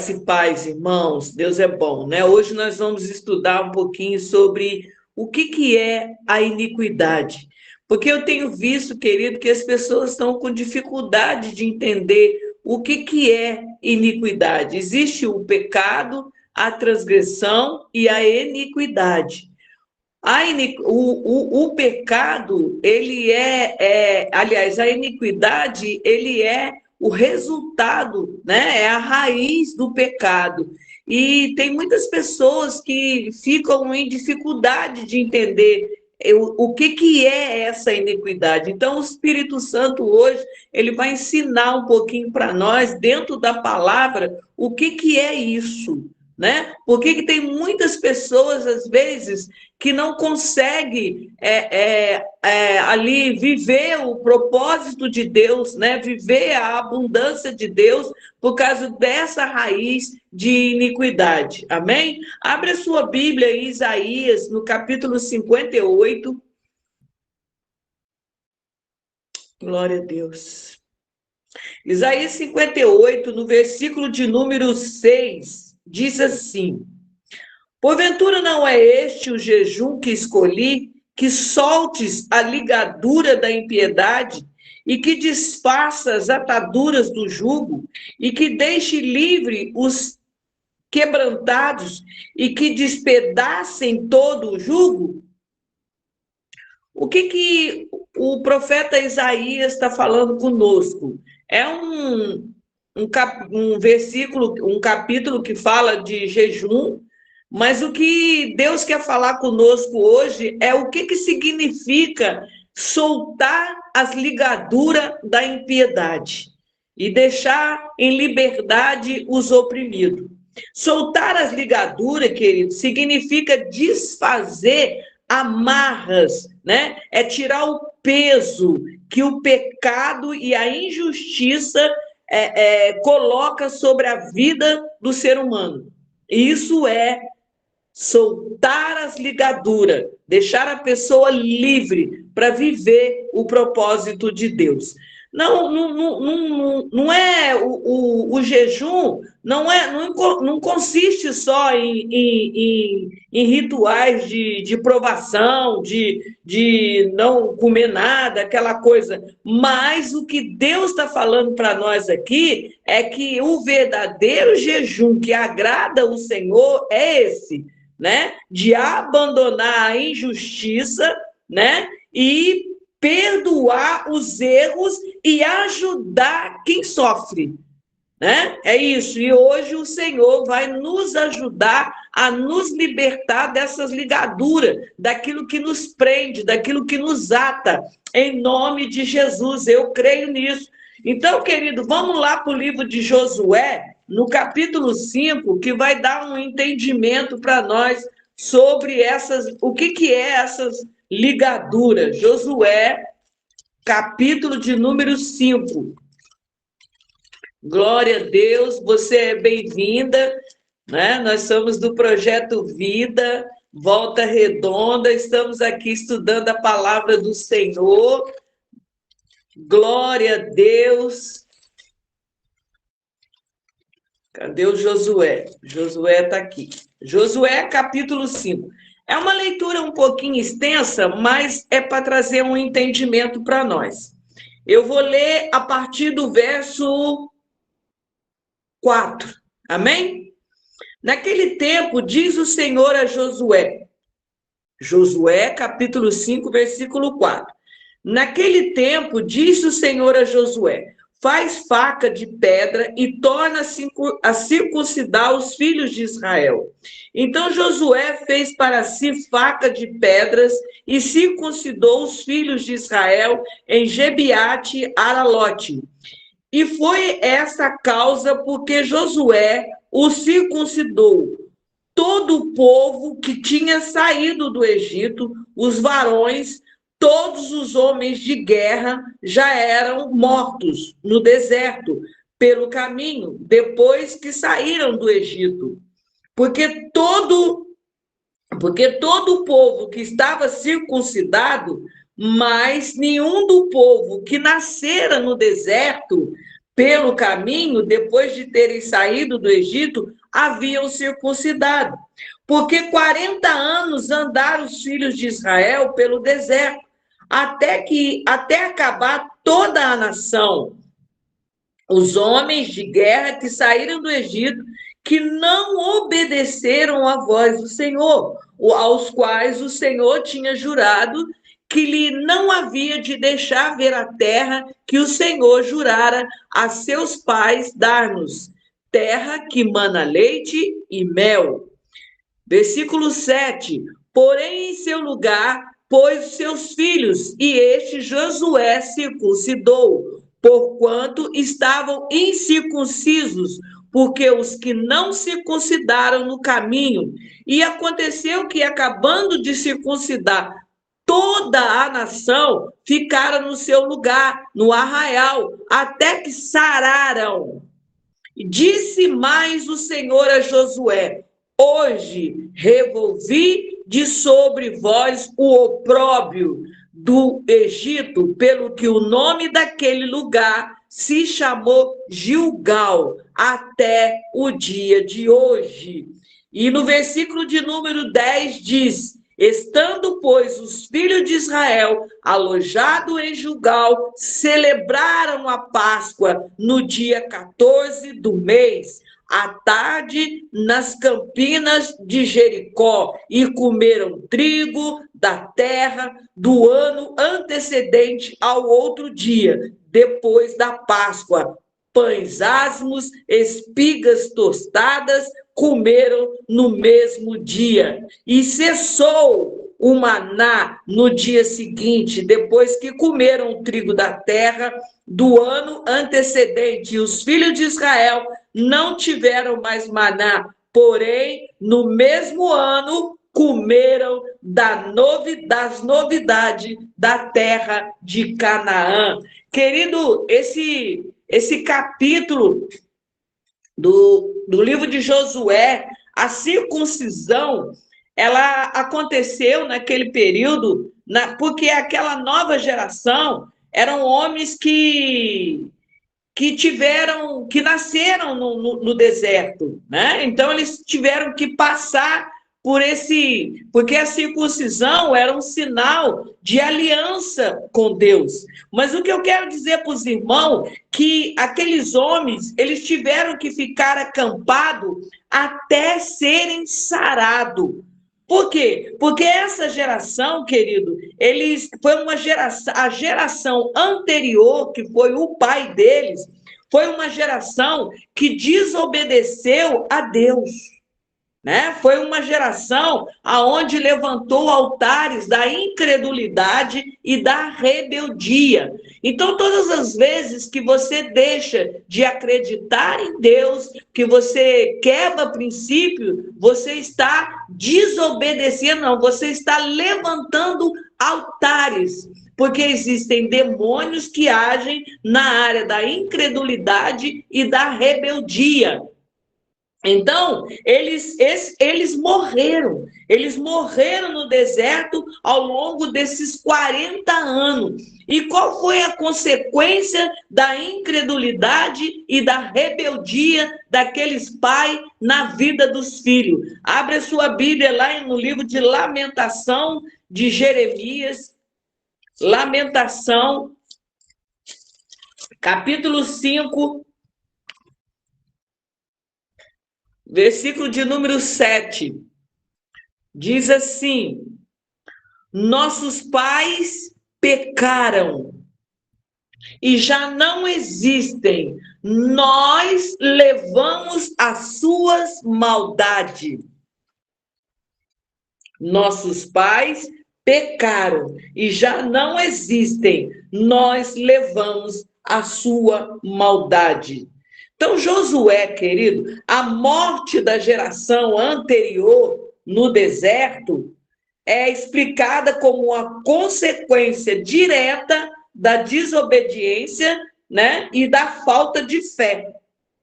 Graça e paz, irmãos, Deus é bom, né? Hoje nós vamos estudar um pouquinho sobre o que é a iniquidade. Porque eu tenho visto, querido, que as pessoas estão com dificuldade de entender o que é iniquidade. Existe o pecado, a transgressão e a iniquidade. O pecado, aliás, a iniquidade, ele é o resultado, né? É a raiz do pecado. E tem muitas pessoas que ficam em dificuldade de entender o que é essa iniquidade. Então, o Espírito Santo hoje, ele vai ensinar um pouquinho para nós, dentro da palavra, o que é isso, né? Porque tem muitas pessoas, às vezes, que não consegue ali viver o propósito de Deus, né? Viver a abundância de Deus por causa dessa raiz de iniquidade. Amém? Abre a sua Bíblia em Isaías, no capítulo 58. Glória a Deus. Isaías 58, no versículo de número 6, diz assim: porventura não é este o jejum que escolhi, que soltes a ligadura da impiedade e que desfaça as ataduras do jugo e que deixe livre os quebrantados e que despedacem todo o jugo? O que o profeta Isaías está falando conosco? É um versículo, um capítulo que fala de jejum, mas o que Deus quer falar conosco hoje é o que significa soltar as ligaduras da impiedade e deixar em liberdade os oprimidos. Soltar as ligaduras, querido, significa desfazer amarras, né? É tirar o peso que o pecado e a injustiça coloca sobre a vida do ser humano. Isso é soltar as ligaduras, deixar a pessoa livre para viver o propósito de Deus. Não é o jejum, não consiste só em rituais de provação, de não comer nada, aquela coisa. Mas o que Deus está falando para nós aqui é que o verdadeiro jejum que agrada o Senhor é esse, né? De abandonar a injustiça, né? E perdoar os erros e ajudar quem sofre, né? É isso. E hoje o Senhor vai nos ajudar a nos libertar dessas ligaduras, daquilo que nos prende, daquilo que nos ata, em nome de Jesus. Eu creio nisso. Então, querido, vamos lá para o livro de Josué, no capítulo 5, que vai dar um entendimento para nós sobre o que é essas ligaduras. Josué, capítulo de número 5. Glória a Deus, você é bem-vinda, né? Nós somos do Projeto Vida, Volta Redonda, estamos aqui estudando a palavra do Senhor. Glória a Deus. Cadê o Josué? Josué está aqui. Josué, capítulo 5. É uma leitura um pouquinho extensa, mas é para trazer um entendimento para nós. Eu vou ler a partir do verso 4. Amém? Naquele tempo, diz o Senhor a Josué. Josué, capítulo 5, versículo 4. Naquele tempo, disse o Senhor a Josué: faz faca de pedra e torna a circuncidar os filhos de Israel. Então Josué fez para si faca de pedras e circuncidou os filhos de Israel em Gebiate Aralote. E foi essa a causa porque Josué o circuncidou. Todo o povo que tinha saído do Egito, os varões, todos os homens de guerra já eram mortos no deserto, pelo caminho, depois que saíram do Egito. Porque todo o povo que estava circuncidado, mas nenhum do povo que nascera no deserto pelo caminho, depois de terem saído do Egito, haviam circuncidado. Porque 40 anos andaram os filhos de Israel pelo deserto, até acabar toda a nação. Os homens de guerra que saíram do Egito, que não obedeceram à voz do Senhor, aos quais o Senhor tinha jurado que lhe não havia de deixar ver a terra que o Senhor jurara a seus pais dar-nos, terra que mana leite e mel. Versículo 7. Porém, em seu lugar, pôs seus filhos, e este Josué circuncidou, porquanto estavam incircuncisos, porque os que não circuncidaram no caminho. E aconteceu que, acabando de circuncidar toda a nação, ficaram no seu lugar, no arraial, até que sararam. E disse mais o Senhor a Josué: hoje revolvi de sobre vós o opróbrio do Egito, pelo que o nome daquele lugar se chamou Gilgal até o dia de hoje. E no versículo de número 10 diz: estando, pois, os filhos de Israel alojados em Gilgal, celebraram a Páscoa no dia 14 do mês, à tarde, nas campinas de Jericó, e comeram trigo da terra do ano antecedente ao outro dia, depois da Páscoa. Pães asmos, espigas tostadas, comeram no mesmo dia. E cessou o maná no dia seguinte, depois que comeram o trigo da terra do ano antecedente. E os filhos de Israel não tiveram mais maná, porém, no mesmo ano, comeram das novidades da terra de Canaã. Querido, esse capítulo do livro de Josué, a circuncisão, ela aconteceu naquele período, porque aquela nova geração eram homens que nasceram no deserto, né? Então eles tiveram que passar porque a circuncisão era um sinal de aliança com Deus. Mas o que eu quero dizer para os irmãos, que aqueles homens, eles tiveram que ficar acampados até serem sarados. Por quê? Porque essa geração, querido, foi a geração anterior, que foi o pai deles, foi uma geração que desobedeceu a Deus. Né? Foi uma geração aonde levantou altares da incredulidade e da rebeldia. Então, todas as vezes que você deixa de acreditar em Deus, que você quebra princípio, você está desobedecendo, não, você está levantando altares, porque existem demônios que agem na área da incredulidade e da rebeldia. Então, eles morreram no deserto ao longo desses 40 anos. E qual foi a consequência da incredulidade e da rebeldia daqueles pais na vida dos filhos? Abre a sua Bíblia lá no livro de Lamentação de Jeremias, Lamentação, capítulo 5, versículo de número 7, diz assim: nossos pais pecaram e já não existem, nós levamos as suas maldades. Nossos pais pecaram e já não existem, nós levamos a sua maldade. Então, Josué, querido, a morte da geração anterior no deserto é explicada como uma consequência direta da desobediência, né, e da falta de fé.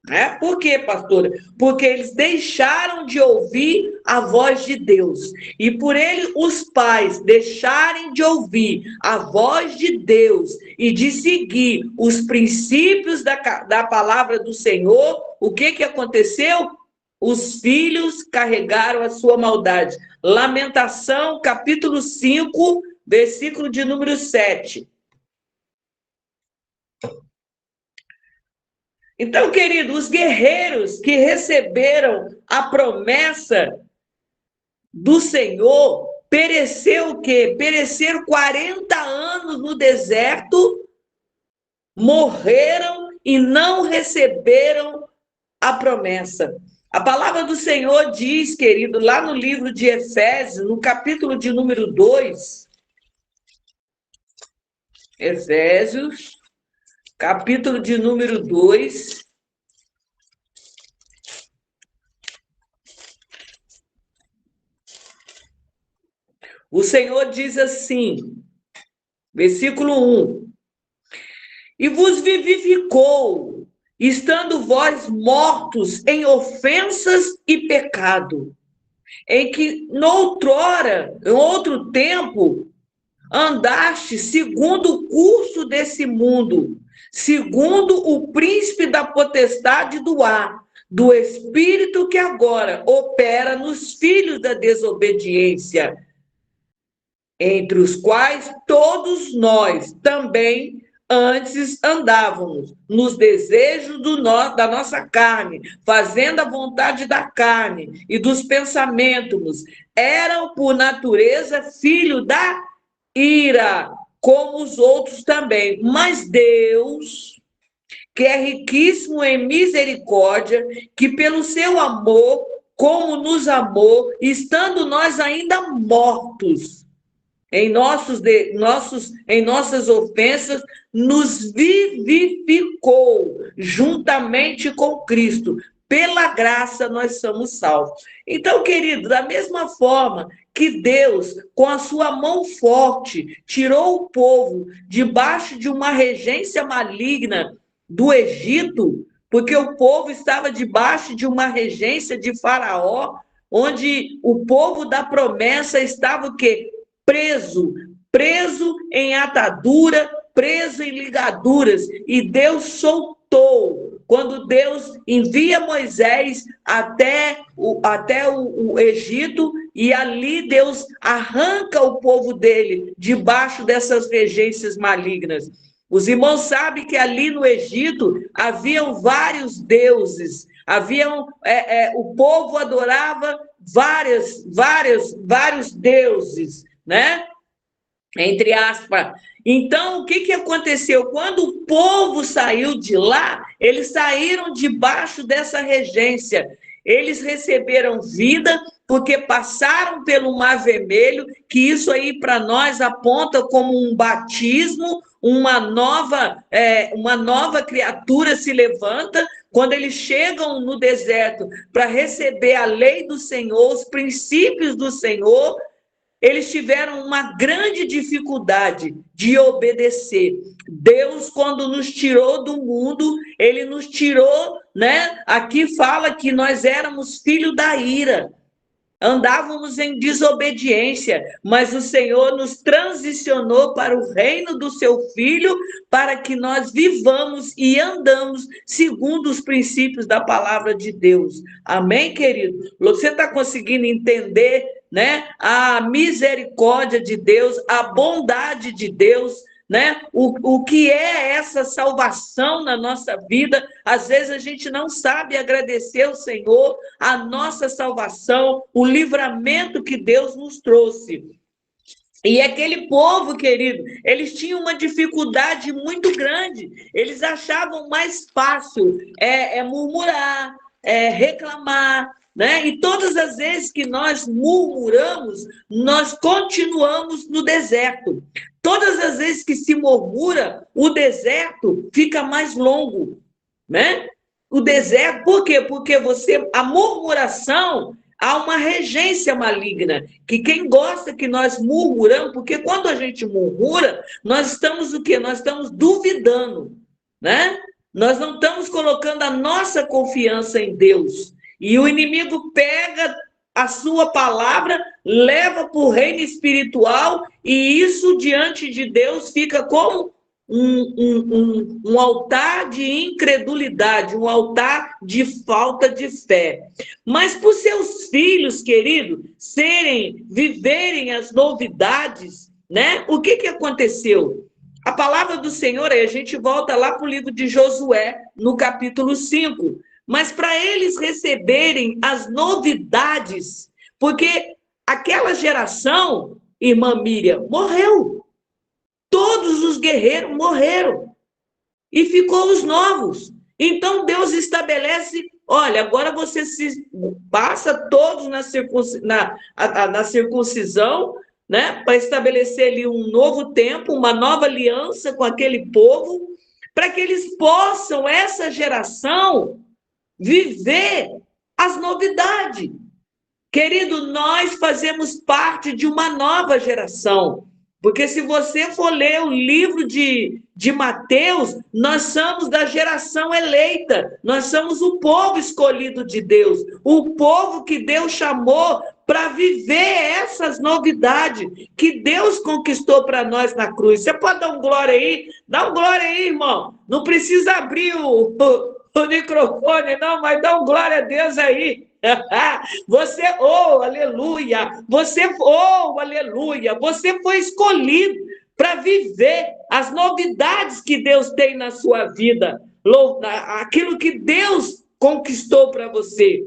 Né? Por quê, pastora? Porque eles deixaram de ouvir a voz de Deus. E por ele, os pais deixarem de ouvir a voz de Deus e de seguir os princípios da palavra do Senhor, o que aconteceu? Os filhos carregaram a sua maldade. Lamentação, capítulo 5, versículo de número 7. Então, querido, os guerreiros que receberam a promessa do Senhor, pereceu o quê? Pereceram 40 anos no deserto, morreram e não receberam a promessa. A palavra do Senhor diz, querido, lá no livro de Efésios, no capítulo de número 2, Efésios, capítulo de número 2, o Senhor diz assim, versículo 1, e vos vivificou, estando vós mortos em ofensas e pecado, em que noutrora, em outro tempo, andaste segundo o curso desse mundo, segundo o príncipe da potestade do ar, do espírito que agora opera nos filhos da desobediência, entre os quais todos nós também antes andávamos nos desejos da nossa carne, fazendo a vontade da carne e dos pensamentos, eram por natureza filho da ira, como os outros também. Mas Deus, que é riquíssimo em misericórdia, que pelo seu amor, como nos amou, estando nós ainda mortos em nossas ofensas, nos vivificou juntamente com Cristo. Pela graça nós somos salvos. Então, querido, da mesma forma que Deus, com a sua mão forte, tirou o povo debaixo de uma regência maligna do Egito, porque o povo estava debaixo de uma regência de Faraó, onde o povo da promessa estava o quê? Preso em atadura, preso em ligaduras, e Deus soltou. Quando Deus envia Moisés até o Egito, e ali Deus arranca o povo dele debaixo dessas regências malignas. Os irmãos sabem que ali no Egito haviam vários deuses, o povo adorava vários deuses, né? Entre aspas. Então, o que aconteceu? Quando o povo saiu de lá, eles saíram debaixo dessa regência. Eles receberam vida porque passaram pelo Mar Vermelho, que isso aí para nós aponta como um batismo, uma nova criatura se levanta. Quando eles chegam no deserto para receber a lei do Senhor, os princípios do Senhor, eles tiveram uma grande dificuldade de obedecer. Deus, quando nos tirou do mundo, ele nos tirou, né? Aqui fala que nós éramos filhos da ira, andávamos em desobediência, mas o Senhor nos transicionou para o reino do seu Filho, para que nós vivamos e andamos segundo os princípios da palavra de Deus. Amém, querido? Você está conseguindo entender, né? A misericórdia de Deus, a bondade de Deus, né? O que é essa salvação na nossa vida? Às vezes a gente não sabe agradecer ao Senhor a nossa salvação, o livramento que Deus nos trouxe. E aquele povo, querido, eles tinham uma dificuldade muito grande. Eles achavam mais fácil murmurar, reclamar, né? E todas as vezes que nós murmuramos, nós continuamos no deserto. Todas as vezes que se murmura, o deserto fica mais longo, né? O deserto, por quê? Porque a murmuração, há uma regência maligna, que quem gosta que nós murmuramos, porque quando a gente murmura, nós estamos o quê? Nós estamos duvidando, né? Nós não estamos colocando a nossa confiança em Deus. E o inimigo pega a sua palavra, leva para o reino espiritual, e isso diante de Deus fica como um altar de incredulidade, um altar de falta de fé. Mas para os seus filhos, querido, viverem as novidades, né? O que aconteceu? A palavra do Senhor, aí a gente volta lá para o livro de Josué, no capítulo 5. Mas para eles receberem as novidades, porque aquela geração, irmã Miriam, morreu. Todos os guerreiros morreram. E ficou os novos. Então Deus estabelece, olha, agora você se passa todos na circuncisão, né, para estabelecer ali um novo tempo, uma nova aliança com aquele povo, para que eles possam, essa geração, viver as novidades. Querido, nós fazemos parte de uma nova geração. Porque se você for ler o livro de Mateus, nós somos da geração eleita, nós somos o povo escolhido de Deus, o povo que Deus chamou para viver essas novidades que Deus conquistou para nós na cruz. Você pode dar um glória aí? Dá um glória aí, irmão. Não precisa abrir o microfone, não, mas dá um glória a Deus aí. Você, oh, aleluia, você foi escolhido para viver as novidades que Deus tem na sua vida, aquilo que Deus conquistou para você.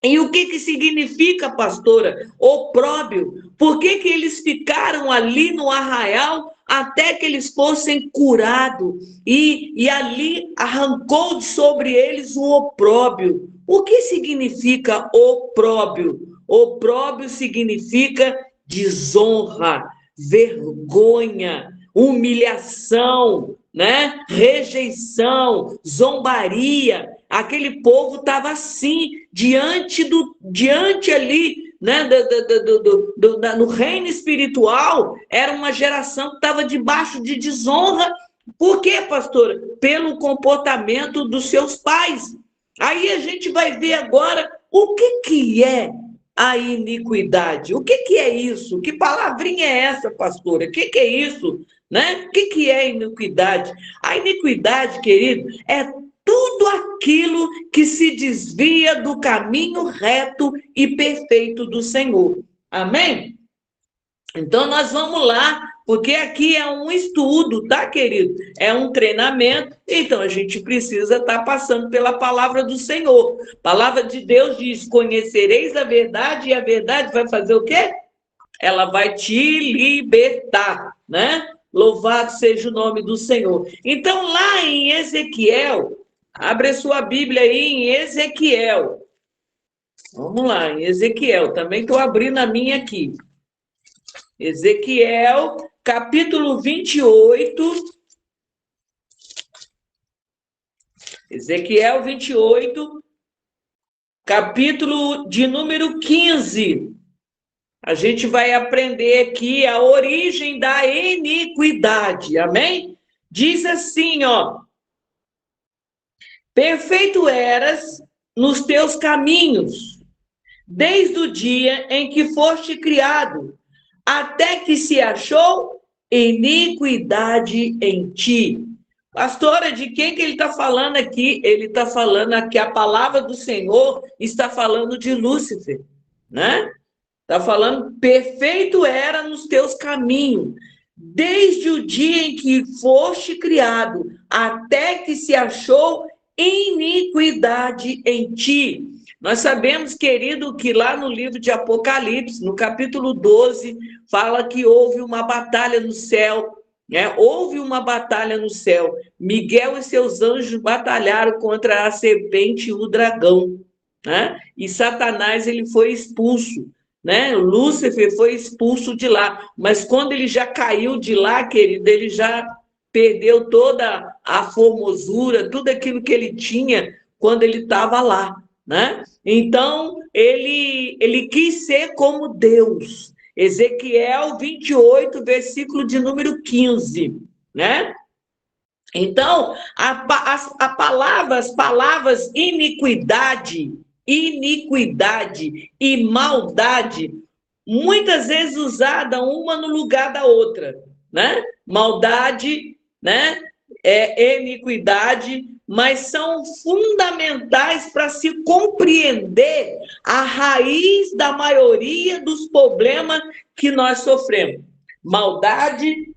E o que significa, pastora, opróbrio? Por que eles ficaram ali no arraial até que eles fossem curados? E ali arrancou sobre eles o opróbrio. O que significa opróbrio? Opróbrio significa desonra, vergonha, humilhação, né? Rejeição, zombaria. Aquele povo estava assim, diante ali, né, no reino espiritual, era uma geração que estava debaixo de desonra. Por quê, pastora? Pelo comportamento dos seus pais. Aí a gente vai ver agora o que é a iniquidade. O que é isso? Que palavrinha é essa, pastora? O que é isso? Né? O que é iniquidade? A iniquidade, querido, é tudo aquilo que se desvia do caminho reto e perfeito do Senhor. Amém? Então, nós vamos lá, porque aqui é um estudo, tá, querido? É um treinamento, então a gente precisa estar passando pela palavra do Senhor. A palavra de Deus diz: conhecereis a verdade, e a verdade vai fazer o quê? Ela vai te libertar, né? Louvado seja o nome do Senhor. Então, lá em Ezequiel, abre a sua Bíblia aí em Ezequiel. Vamos lá, em Ezequiel. Também estou abrindo a minha aqui. Ezequiel, capítulo 28. Ezequiel 28, capítulo de número 15. A gente vai aprender aqui a origem da iniquidade. Amém? Diz assim, ó: perfeito eras nos teus caminhos, desde o dia em que foste criado, até que se achou iniquidade em ti. Pastora, de quem que ele está falando aqui? Ele está falando aqui, a palavra do Senhor está falando de Lúcifer, né? Está falando, perfeito era nos teus caminhos, desde o dia em que foste criado, até que se achou iniquidade em ti. Nós sabemos, querido, que lá no livro de Apocalipse, no capítulo 12, fala que houve uma batalha no céu, né? Houve uma batalha no céu. Miguel e seus anjos batalharam contra a serpente e o dragão, né? E Satanás, ele foi expulso, né? Lúcifer foi expulso de lá, mas quando ele já caiu de lá, querido, ele já perdeu toda a formosura, tudo aquilo que ele tinha quando ele estava lá, né? Então, ele quis ser como Deus. Ezequiel 28, versículo de número 15, né? Então, as palavras iniquidade, iniquidade e maldade, muitas vezes usada uma no lugar da outra, né? Maldade, né? Iniquidade, mas são fundamentais para se compreender a raiz da maioria dos problemas que nós sofremos. Maldade,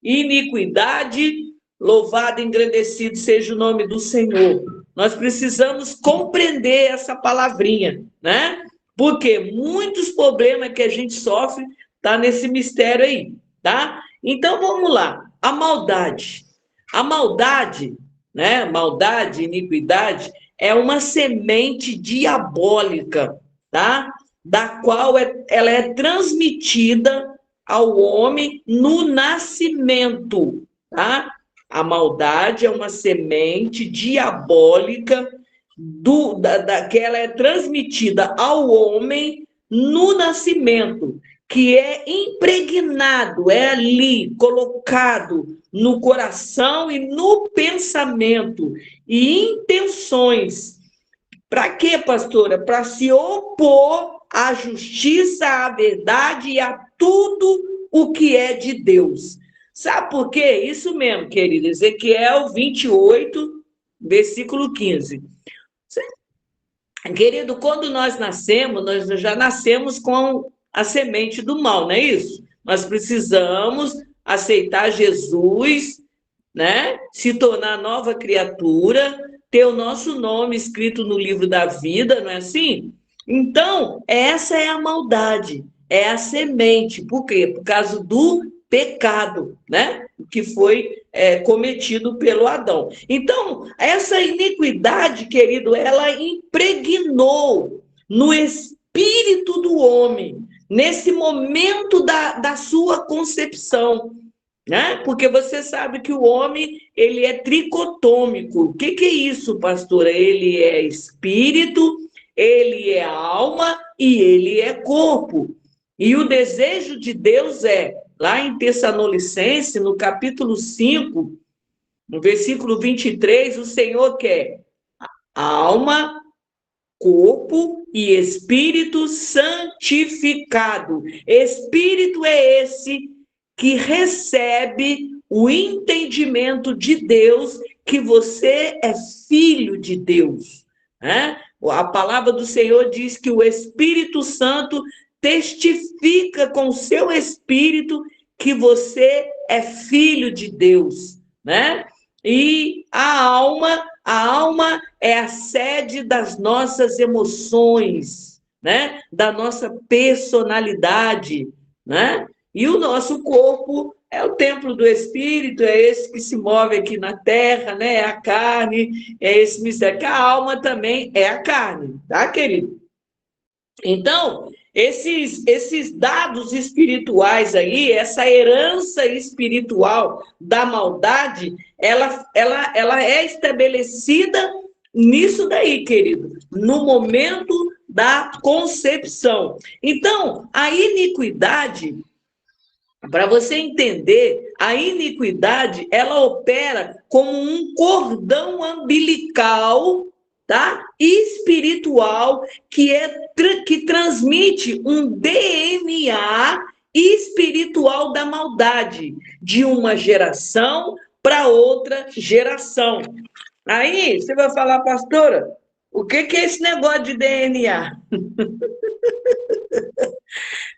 iniquidade, louvado e engrandecido seja o nome do Senhor. Nós precisamos compreender essa palavrinha, né? Porque muitos problemas que a gente sofre tá nesse mistério aí, tá? Então vamos lá. A maldade. A maldade, né? Maldade, iniquidade é uma semente diabólica, tá? Da qual ela é transmitida ao homem no nascimento, tá? A maldade é uma semente diabólica que ela é transmitida ao homem no nascimento, que é impregnado, é ali colocado no coração e no pensamento e intenções. Para quê, pastora? Para se opor à justiça, à verdade e a tudo o que é de Deus. Sabe por quê? Isso mesmo, querido. Ezequiel 28, versículo 15. Querido, quando nós nascemos, nós já nascemos com a semente do mal, não é isso? Nós precisamos aceitar Jesus, né? Se tornar nova criatura, ter o nosso nome escrito no livro da vida, não é assim? Então, essa é a maldade, é a semente. Por quê? Por causa do pecado, né? Que foi cometido pelo Adão. Então, essa iniquidade, querido, ela impregnou no espírito do homem, nesse momento da sua concepção, né? Porque você sabe que o homem, ele é tricotômico. O que é isso, pastora? Ele é espírito, ele é alma e ele é corpo. E o desejo de Deus lá em Tessalonicenses, no capítulo 5, no versículo 23, o Senhor quer alma, corpo e espírito santificado. Espírito é esse que recebe o entendimento de Deus, que você é filho de Deus, né? A palavra do Senhor diz que o Espírito Santo testifica com o seu espírito que você é filho de Deus, né? E a alma é a sede das nossas emoções, né? Da nossa personalidade, né? E o nosso corpo é o templo do Espírito, é esse que se move aqui na terra, né? É a carne, é esse mistério, que a alma também é a carne, tá, querido? Então, esses dados espirituais aí, essa herança espiritual da maldade, ela é estabelecida nisso daí, querido, no momento da concepção. Então, a iniquidade, para você entender, a iniquidade, ela opera como um cordão umbilical, tá? Espiritual, que transmite um DNA espiritual da maldade, de uma geração para outra geração. Aí, você vai falar, pastora, o que é esse negócio de DNA?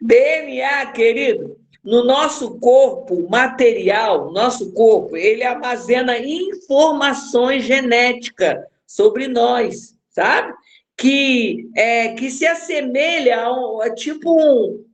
DNA, querido, no nosso corpo material, nosso corpo, ele armazena informações genéticas sobre nós, sabe? Que se assemelha a tipo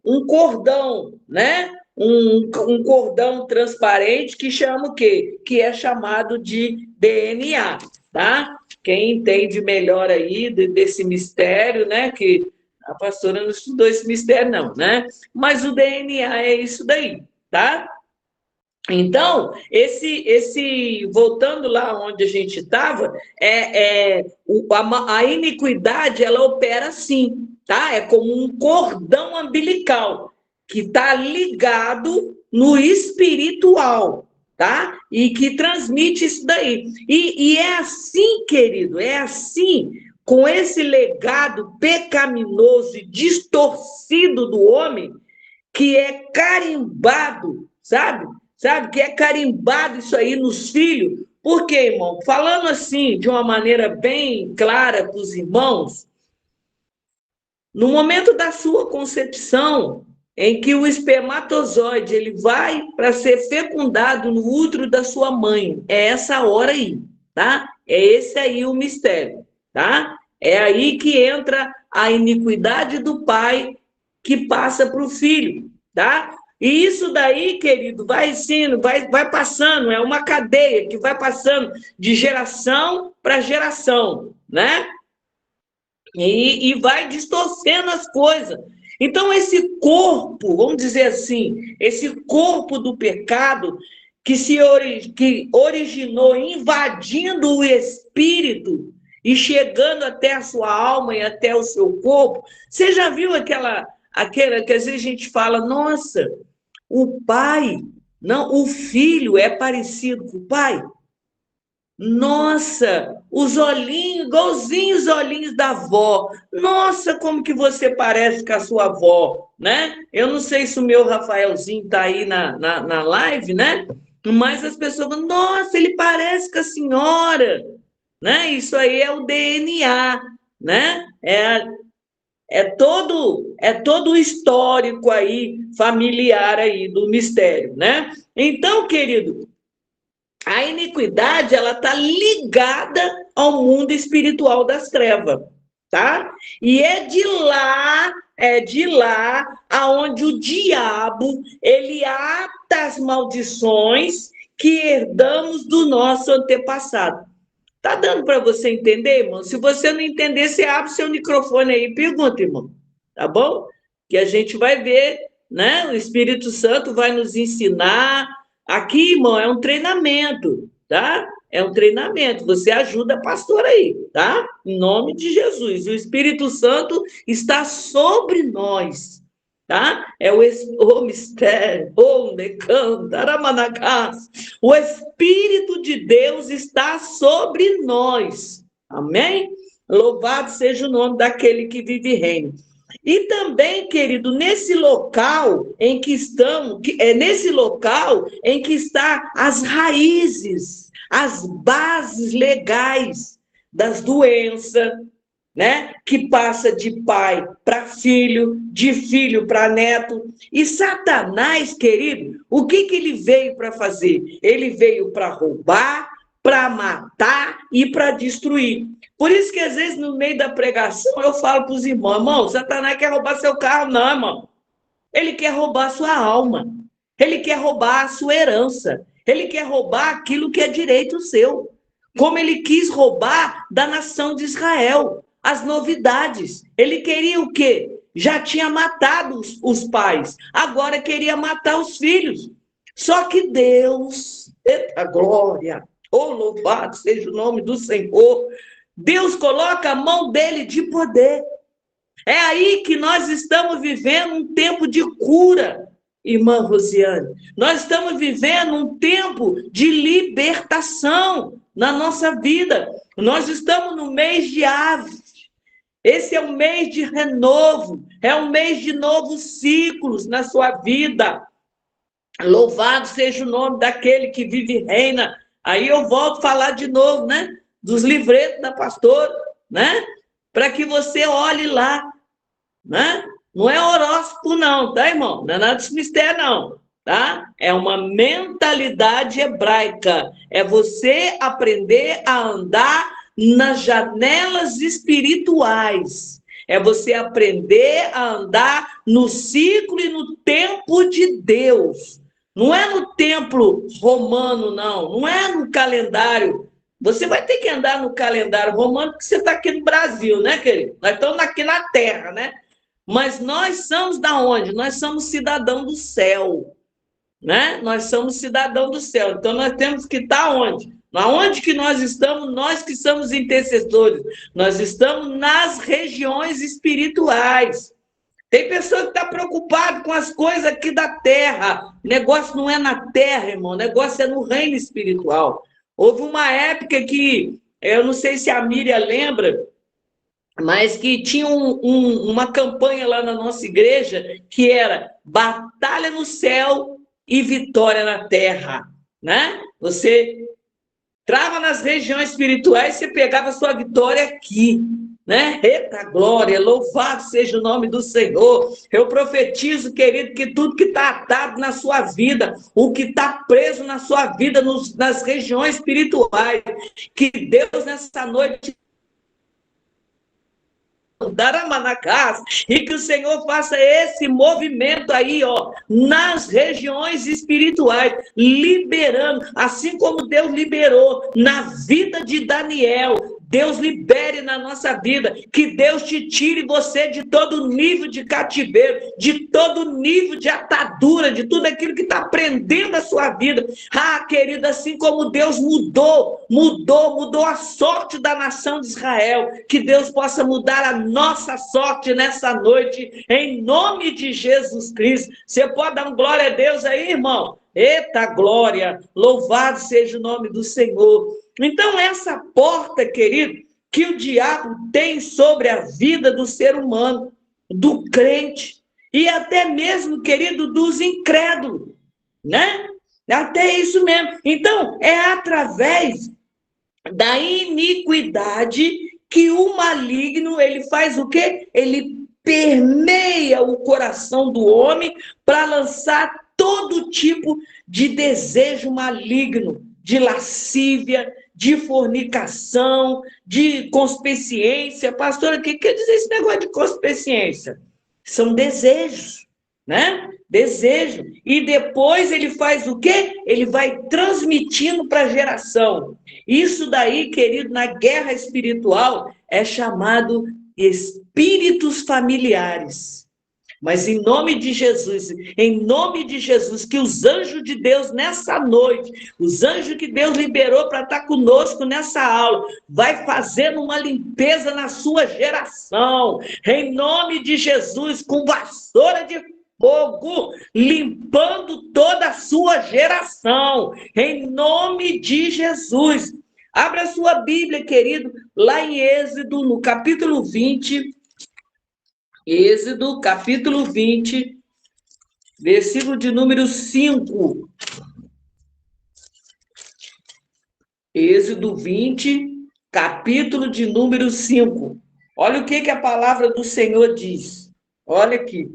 um cordão, né? Um cordão transparente que chama o quê? Que é chamado de DNA, tá? Quem entende melhor aí desse mistério, né? Que a pastora não estudou esse mistério, não, né? Mas o DNA é isso daí, tá? Então, voltando lá onde a gente estava, a iniquidade, ela opera assim, tá? É como um cordão umbilical que está ligado no espiritual. tá? E que transmite isso daí. E é assim, querido, é assim, com esse legado pecaminoso e distorcido do homem, que é carimbado, sabe? Sabe? Que é carimbado isso aí nos filhos. Por quê, irmão? Falando assim, de uma maneira bem clara para os irmãos, no momento da sua concepção, em que o espermatozoide ele vai para ser fecundado no útero da sua mãe, é essa hora aí, tá? É esse aí o mistério, tá? É aí que entra a iniquidade do pai que passa para o filho, tá? E isso daí, querido, vai sendo, vai passando, é uma cadeia que vai passando de geração para geração, né? E vai distorcendo as coisas. Então, esse corpo, vamos dizer assim, esse corpo do pecado que originou invadindo o espírito e chegando até a sua alma e até o seu corpo. Você já viu aquela que às vezes a gente fala, nossa, o pai, não, o filho é parecido com o pai? Nossa, os olhinhos, igualzinho os olhinhos da avó. Nossa, como que você parece com a sua avó, né? Eu não sei se o meu Rafaelzinho está aí na live, né? Mas as pessoas falam, nossa, ele parece com a senhora, né? Isso aí é o DNA, né? É todo o histórico aí, familiar aí do mistério, né? Então, querido, a iniquidade ela está ligada ao mundo espiritual das trevas, tá? E é de lá aonde o diabo ele ata as maldições que herdamos do nosso antepassado. Tá dando para você entender, irmão? Se você não entender, você abre seu microfone aí e pergunta, irmão. Tá bom? Que a gente vai ver, né? O Espírito Santo vai nos ensinar. Aqui, irmão, é um treinamento, tá? É um treinamento. Você ajuda a pastora aí, tá? Em nome de Jesus. O Espírito Santo está sobre nós, tá? O mistério, o Necantaramanacás. O Espírito de Deus está sobre nós. Amém? Louvado seja o nome daquele que vive e reina. E também, querido, nesse local em que estamos, é nesse local em que está as raízes, as bases legais das doenças, né? Que passa de pai para filho, de filho para neto. E Satanás, querido, o que ele veio para fazer? Ele veio para roubar, para matar e para destruir. Por isso que, às vezes, no meio da pregação, eu falo para os irmãos, irmão, Satanás quer roubar seu carro, não, irmão. Ele quer roubar a sua alma. Ele quer roubar a sua herança. Ele quer roubar aquilo que é direito seu. Como ele quis roubar da nação de Israel as novidades. Ele queria o quê? Já tinha matado os pais, agora queria matar os filhos. Só que Deus, eita glória, oh, louvado seja o nome do Senhor, Deus coloca a mão dele de poder. É aí que nós estamos vivendo um tempo de cura, irmã Rosiane. Nós estamos vivendo um tempo de libertação na nossa vida. Nós estamos no mês de Aves. Esse é um mês de renovo, é um mês de novos ciclos na sua vida. Louvado seja o nome daquele que vive e reina. Aí eu volto a falar de novo, né? Dos livretos da pastora, né? Para que você olhe lá, né? Não é horóscopo não, tá, irmão? Não é nada desse mistério não, tá? É uma mentalidade hebraica. É você aprender a andar nas janelas espirituais. É você aprender a andar no ciclo e no tempo de Deus. Não é no templo romano, não. Não é no calendário. Você vai ter que andar no calendário romano porque você está aqui no Brasil, né, querido? Nós estamos aqui na Terra, né? Mas nós somos da onde? Nós somos cidadão do céu, né? Nós somos cidadão do céu. Então nós temos que estar onde? Aonde que nós estamos? Nós que somos intercessores. Nós estamos nas regiões espirituais. Tem pessoa que está preocupada com as coisas aqui da terra. O negócio não é na terra, irmão. O negócio é no reino espiritual. Houve uma época que, eu não sei se a Miriam lembra, mas que tinha uma campanha lá na nossa igreja que era batalha no céu e vitória na terra, né? Você trava nas regiões espirituais, você pegava a sua vitória aqui, né? Eita glória, louvado seja o nome do Senhor. Eu profetizo, querido, que tudo que está atado na sua vida, o que está preso na sua vida, nas regiões espirituais, que Deus nessa noite Daramanacás, e que o Senhor faça esse movimento aí, ó, nas regiões espirituais, liberando, assim como Deus liberou na vida de Daniel. Deus libere na nossa vida, que Deus te tire você de todo nível de cativeiro, de todo nível de atadura, de tudo aquilo que está prendendo a sua vida. Ah, querida, assim como Deus mudou a sorte da nação de Israel, que Deus possa mudar a nossa sorte nessa noite, em nome de Jesus Cristo. Você pode dar um glória a Deus aí, irmão? Eita glória, louvado seja o nome do Senhor. Então, essa porta, querido, que o diabo tem sobre a vida do ser humano, do crente, e até mesmo, querido, dos incrédulos, né? Até isso mesmo. Então, é através da iniquidade que o maligno, ele faz o quê? Ele permeia o coração do homem para lançar todo tipo de desejo maligno, de lascívia, de fornicação, de concupiscência. Pastora, o que quer dizer esse negócio de concupiscência? São desejos, né? Desejo. E depois ele faz o quê? Ele vai transmitindo para a geração. Isso daí, querido, na guerra espiritual é chamado espíritos familiares. Mas em nome de Jesus, que os anjos de Deus nessa noite, os anjos que Deus liberou para estar conosco nessa aula, vai fazendo uma limpeza na sua geração. Em nome de Jesus, com vassoura de fogo, limpando toda a sua geração. Em nome de Jesus. Abra a sua Bíblia, querido, lá em Êxodo, no capítulo 20. Êxodo, capítulo 20, versículo de número 5. Êxodo 20, capítulo de número 5. Olha o que a palavra do Senhor diz. Olha aqui.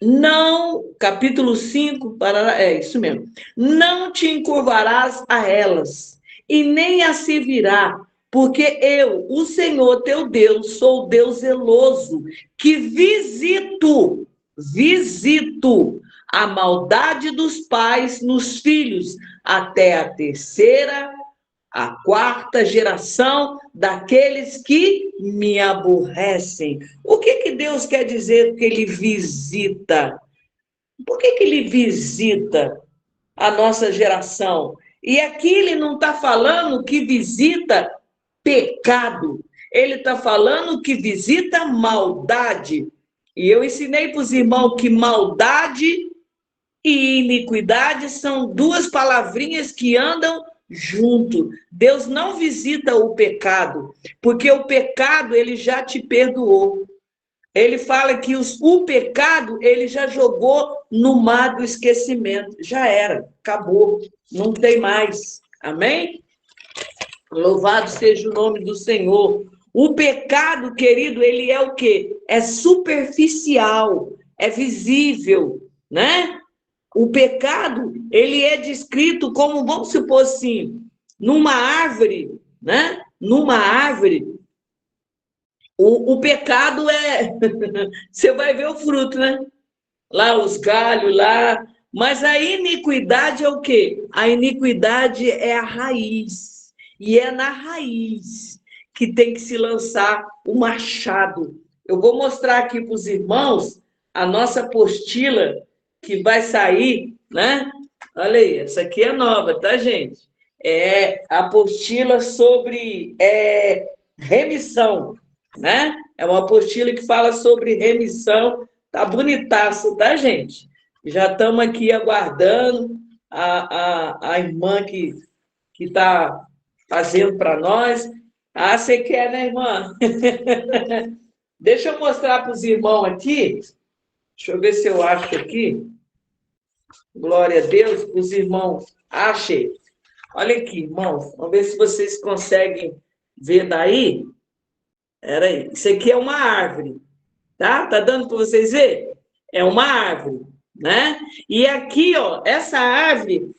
Não, capítulo 5, é isso mesmo. Não te encurvarás a elas, e nem a servirá, porque eu, o Senhor teu Deus, sou Deus zeloso, que visito a maldade dos pais nos filhos, até a terceira, a quarta geração daqueles que me aborrecem. O que Deus quer dizer que ele visita? Por que ele visita a nossa geração? E aqui ele não está falando que visita pecado, ele está falando que visita maldade. E eu ensinei para os irmãos que maldade e iniquidade são duas palavrinhas que andam junto. Deus não visita o pecado, porque o pecado ele já te perdoou. Ele fala que o pecado ele já jogou no mar do esquecimento. Já era, acabou, não tem mais. Amém? Louvado seja o nome do Senhor. O pecado, querido, ele é o quê? É superficial, é visível, né? O pecado, ele é descrito como, vamos supor assim, numa árvore, né? Numa árvore, o pecado é... Você vai ver o fruto, né? Lá os galhos, lá... Mas a iniquidade é o quê? A iniquidade é a raiz. E é na raiz que tem que se lançar o machado. Eu vou mostrar aqui para os irmãos a nossa apostila que vai sair, né? Olha aí, essa aqui é nova, tá, gente? É a apostila sobre remissão. né? É uma apostila que fala sobre remissão. Tá bonitaço, tá, gente? Já estamos aqui aguardando a irmã que está fazendo para nós. Ah, você quer, né, irmã? Deixa eu mostrar para os irmãos aqui. Deixa eu ver se eu acho aqui. Glória a Deus, os irmãos. Achei. Olha aqui, irmãos. Vamos ver se vocês conseguem ver daí. Era aí. Isso aqui é uma árvore, tá? Tá dando para vocês verem? É uma árvore, né? E aqui, ó, essa árvore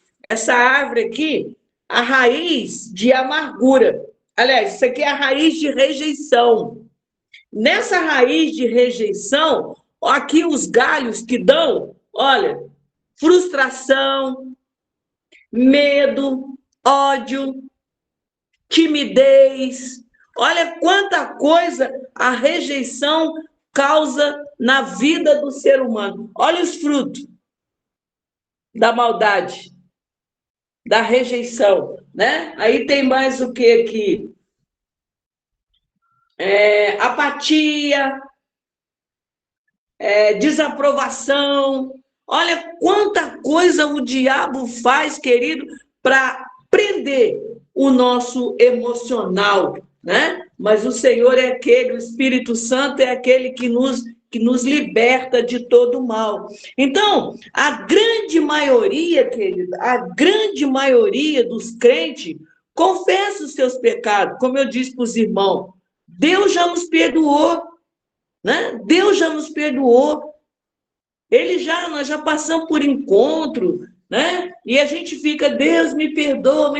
aqui, a raiz de amargura. Aliás, isso aqui é a raiz de rejeição. Nessa raiz de rejeição, aqui os galhos que dão, olha, frustração, medo, ódio, timidez. Olha quanta coisa a rejeição causa na vida do ser humano. Olha os frutos da maldade, da rejeição, né? Aí tem mais o que aqui? Apatia, desaprovação. Olha quanta coisa o diabo faz, querido, para prender o nosso emocional, né? Mas o Senhor é aquele, o Espírito Santo é aquele que nos liberta de todo mal. Então, a grande maioria, querido, a grande maioria dos crentes confessa os seus pecados, como eu disse para os irmãos. Deus já nos perdoou, né? Deus já nos perdoou. Nós já passamos por encontro, né? E a gente fica, Deus me perdoa,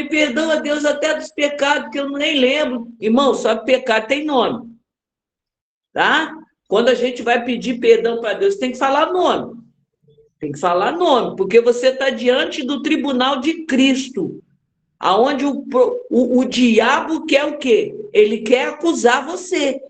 Deus, até dos pecados que eu nem lembro. Irmão, só que pecado tem nome, tá? Quando a gente vai pedir perdão para Deus, tem que falar nome. Tem que falar nome, porque você está diante do tribunal de Cristo, aonde o diabo quer o quê? Ele quer acusar você.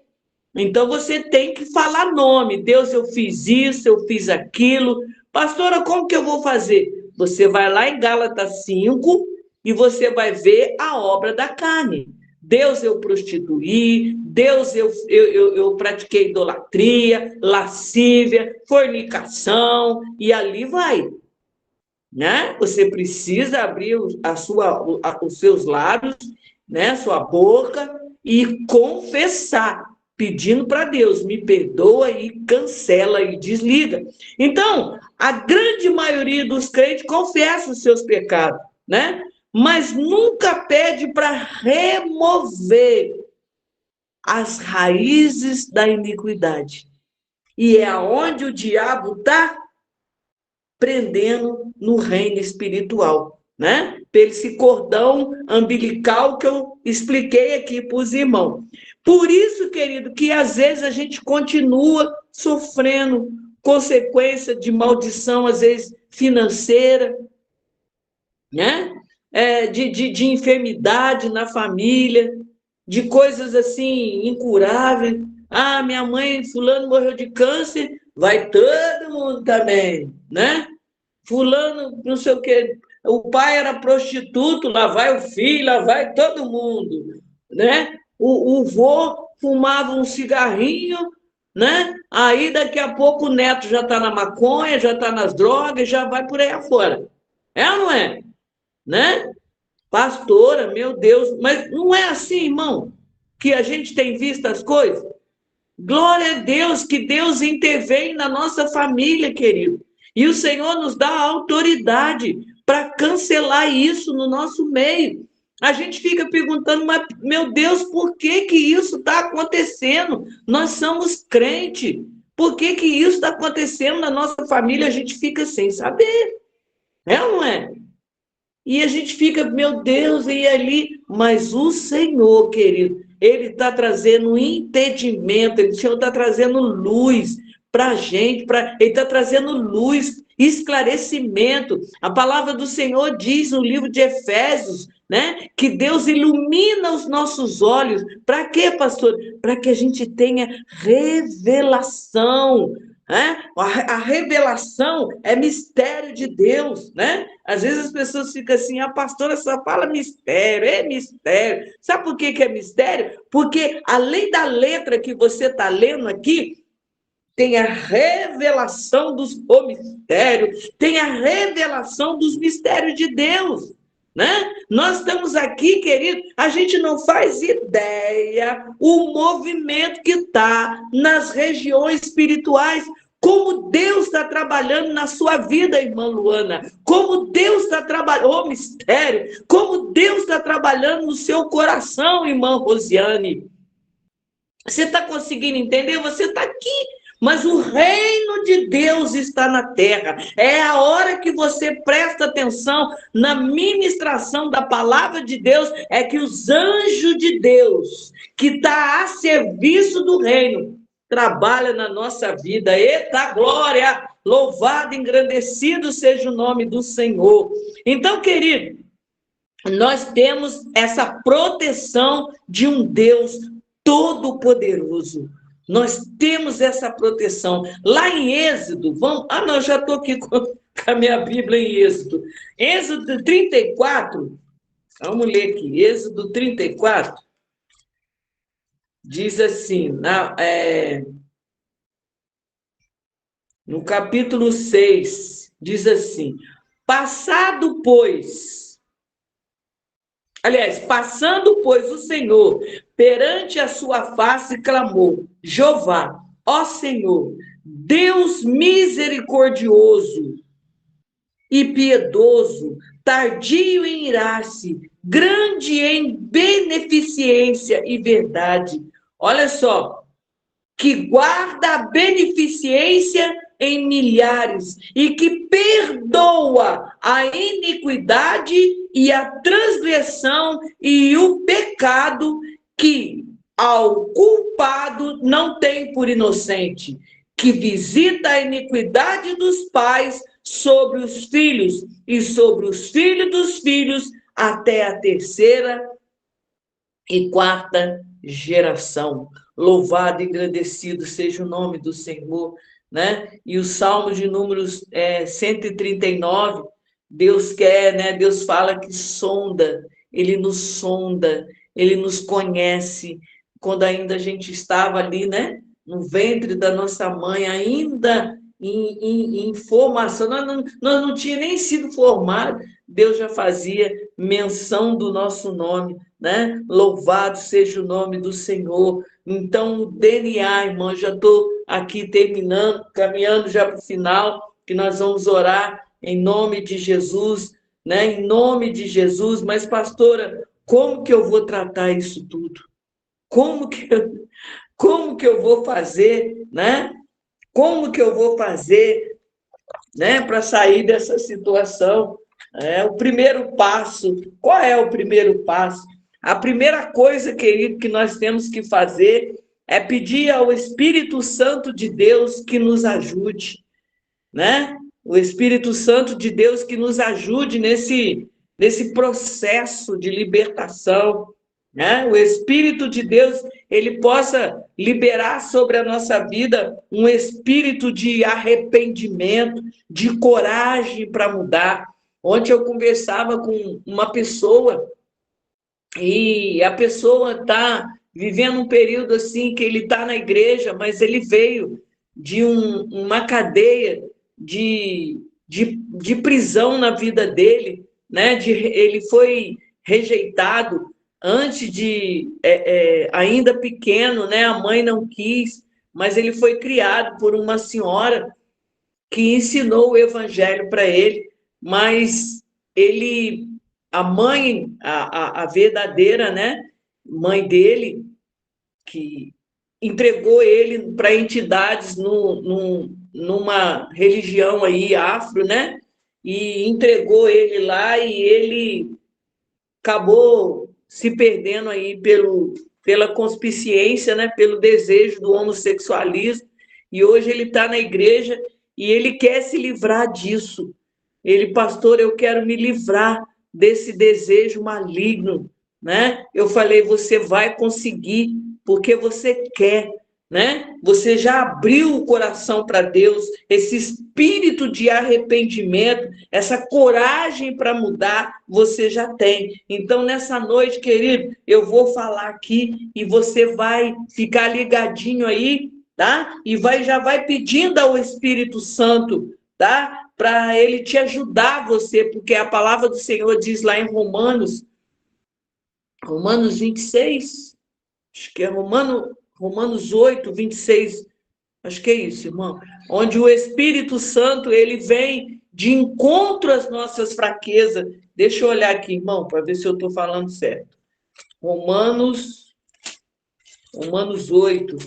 Então você tem que falar nome. Deus, eu fiz isso, eu fiz aquilo. Pastora, como que eu vou fazer? Você vai lá em Gálatas 5 e você vai ver a obra da carne. Deus, eu prostituí. Deus, eu pratiquei idolatria, lascívia, fornicação, e ali vai. Né? Você precisa abrir os seus lábios, né? Sua boca, e confessar, pedindo para Deus, me perdoa e cancela e desliga. Então, a grande maioria dos crentes confessa os seus pecados, né? Mas nunca pede para remover as raízes da iniquidade. E é aonde o diabo está prendendo no reino espiritual, né? Pelo esse cordão umbilical que eu expliquei aqui para os irmãos. Por isso, querido, que às vezes a gente continua sofrendo consequência de maldição, às vezes financeira, né? De enfermidade na família, de coisas assim incuráveis. Ah, minha mãe, fulano morreu de câncer, vai todo mundo também, né? Fulano, não sei o quê, o pai era prostituto, lá vai o filho, lá vai todo mundo, né? O vô fumava um cigarrinho, né? Aí daqui a pouco o neto já está na maconha, já está nas drogas, já vai por aí afora. É ou não é? Né? Pastora, meu Deus, mas não é assim, irmão, que a gente tem visto as coisas? Glória a Deus, que Deus intervém na nossa família, querido. E o Senhor nos dá a autoridade para cancelar isso no nosso meio. A gente fica perguntando, mas, meu Deus, por que que isso está acontecendo? Nós somos crentes. Por que que isso está acontecendo na nossa família? A gente fica sem saber. É ou não é? E a gente fica, meu Deus, e ali, mas o Senhor, querido, Ele está trazendo entendimento, o Senhor está trazendo luz para a gente, Ele está trazendo luz, esclarecimento. A palavra do Senhor diz no livro de Efésios, né, que Deus ilumina os nossos olhos. Para quê, pastor? Para que a gente tenha revelação, né? A revelação é mistério de Deus, né? Às vezes as pessoas ficam assim, a pastora só fala mistério, é mistério. Sabe por que é mistério? Porque além da letra que você está lendo aqui, tem a revelação dos mistérios, tem a revelação dos mistérios de Deus, né? Nós estamos aqui, querido, a gente não faz ideia o movimento que está nas regiões espirituais, como Deus está trabalhando na sua vida, irmã Luana, como Deus está trabalhando, oh mistério, como Deus está trabalhando no seu coração, irmã Rosiane. Você está conseguindo entender? Você está aqui, mas o reino de Deus está na terra. É a hora que você presta atenção na ministração da palavra de Deus, é que os anjos de Deus, que está a serviço do reino, trabalham na nossa vida. Eita glória! Louvado, engrandecido seja o nome do Senhor. Então, querido, nós temos essa proteção de um Deus todo-poderoso. Nós temos essa proteção. Lá em Êxodo, vamos. Ah, não, já estou aqui com a minha Bíblia em Êxodo. Êxodo 34, vamos ler aqui. Êxodo 34 diz assim, no capítulo 6, diz assim: passando, pois, o Senhor perante a sua face, clamou: Jeová, ó Senhor, Deus misericordioso e piedoso, tardio em irar-se, grande em beneficência e verdade. Olha só, que guarda a beneficência em milhares e que perdoa a iniquidade e a transgressão e o pecado, que ao culpado não tem por inocente, que visita a iniquidade dos pais sobre os filhos e sobre os filhos dos filhos até a terceira e quarta geração. Louvado e engrandecido seja o nome do Senhor, né? E o Salmo de números 139, Deus quer, né? Deus fala que sonda, Ele nos conhece, quando ainda a gente estava ali, né? No ventre da nossa mãe, ainda em formação, nós não tínhamos nem sido formados, Deus já fazia menção do nosso nome, né? Louvado seja o nome do Senhor. Então, o DNA, irmã, já estou aqui terminando, caminhando já para o final, que nós vamos orar em nome de Jesus, né? Em nome de Jesus. Mas, pastora, como que eu vou tratar isso tudo? Como que eu vou fazer, né? Como que eu vou fazer, né, para sair dessa situação? O primeiro passo. Qual é o primeiro passo? A primeira coisa, querido, que nós temos que fazer é pedir ao Espírito Santo de Deus que nos ajude, né? O Espírito Santo de Deus que nos ajude nesse processo de libertação, né? O Espírito de Deus, ele possa liberar sobre a nossa vida um espírito de arrependimento, de coragem para mudar. Ontem eu conversava com uma pessoa e a pessoa está vivendo um período assim que ele está na igreja, mas ele veio de uma cadeia de prisão na vida dele, né? Ele foi rejeitado antes de ainda pequeno, né? A mãe não quis, mas ele foi criado por uma senhora que ensinou o evangelho para ele, mas ele, a mãe, a verdadeira, né, mãe dele, que entregou ele para entidades numa religião aí afro, né, e entregou ele lá e ele acabou se perdendo aí pela concupiscência, né, pelo desejo do homossexualismo, e hoje ele está na igreja e ele quer se livrar disso. Ele, pastor, eu quero me livrar desse desejo maligno, né? Eu falei, você vai conseguir, porque você quer, né? Você já abriu o coração para Deus, esse espírito de arrependimento, essa coragem para mudar, você já tem. Então, nessa noite, querido, eu vou falar aqui e você vai ficar ligadinho aí, tá? E já vai pedindo ao Espírito Santo, tá? Para ele te ajudar você, porque a palavra do Senhor diz lá em Romanos 26, acho que é Romanos 8, 26, acho que é isso, irmão. Onde o Espírito Santo, ele vem de encontro às nossas fraquezas. Deixa eu olhar aqui, irmão, para ver se eu estou falando certo. Romanos 8.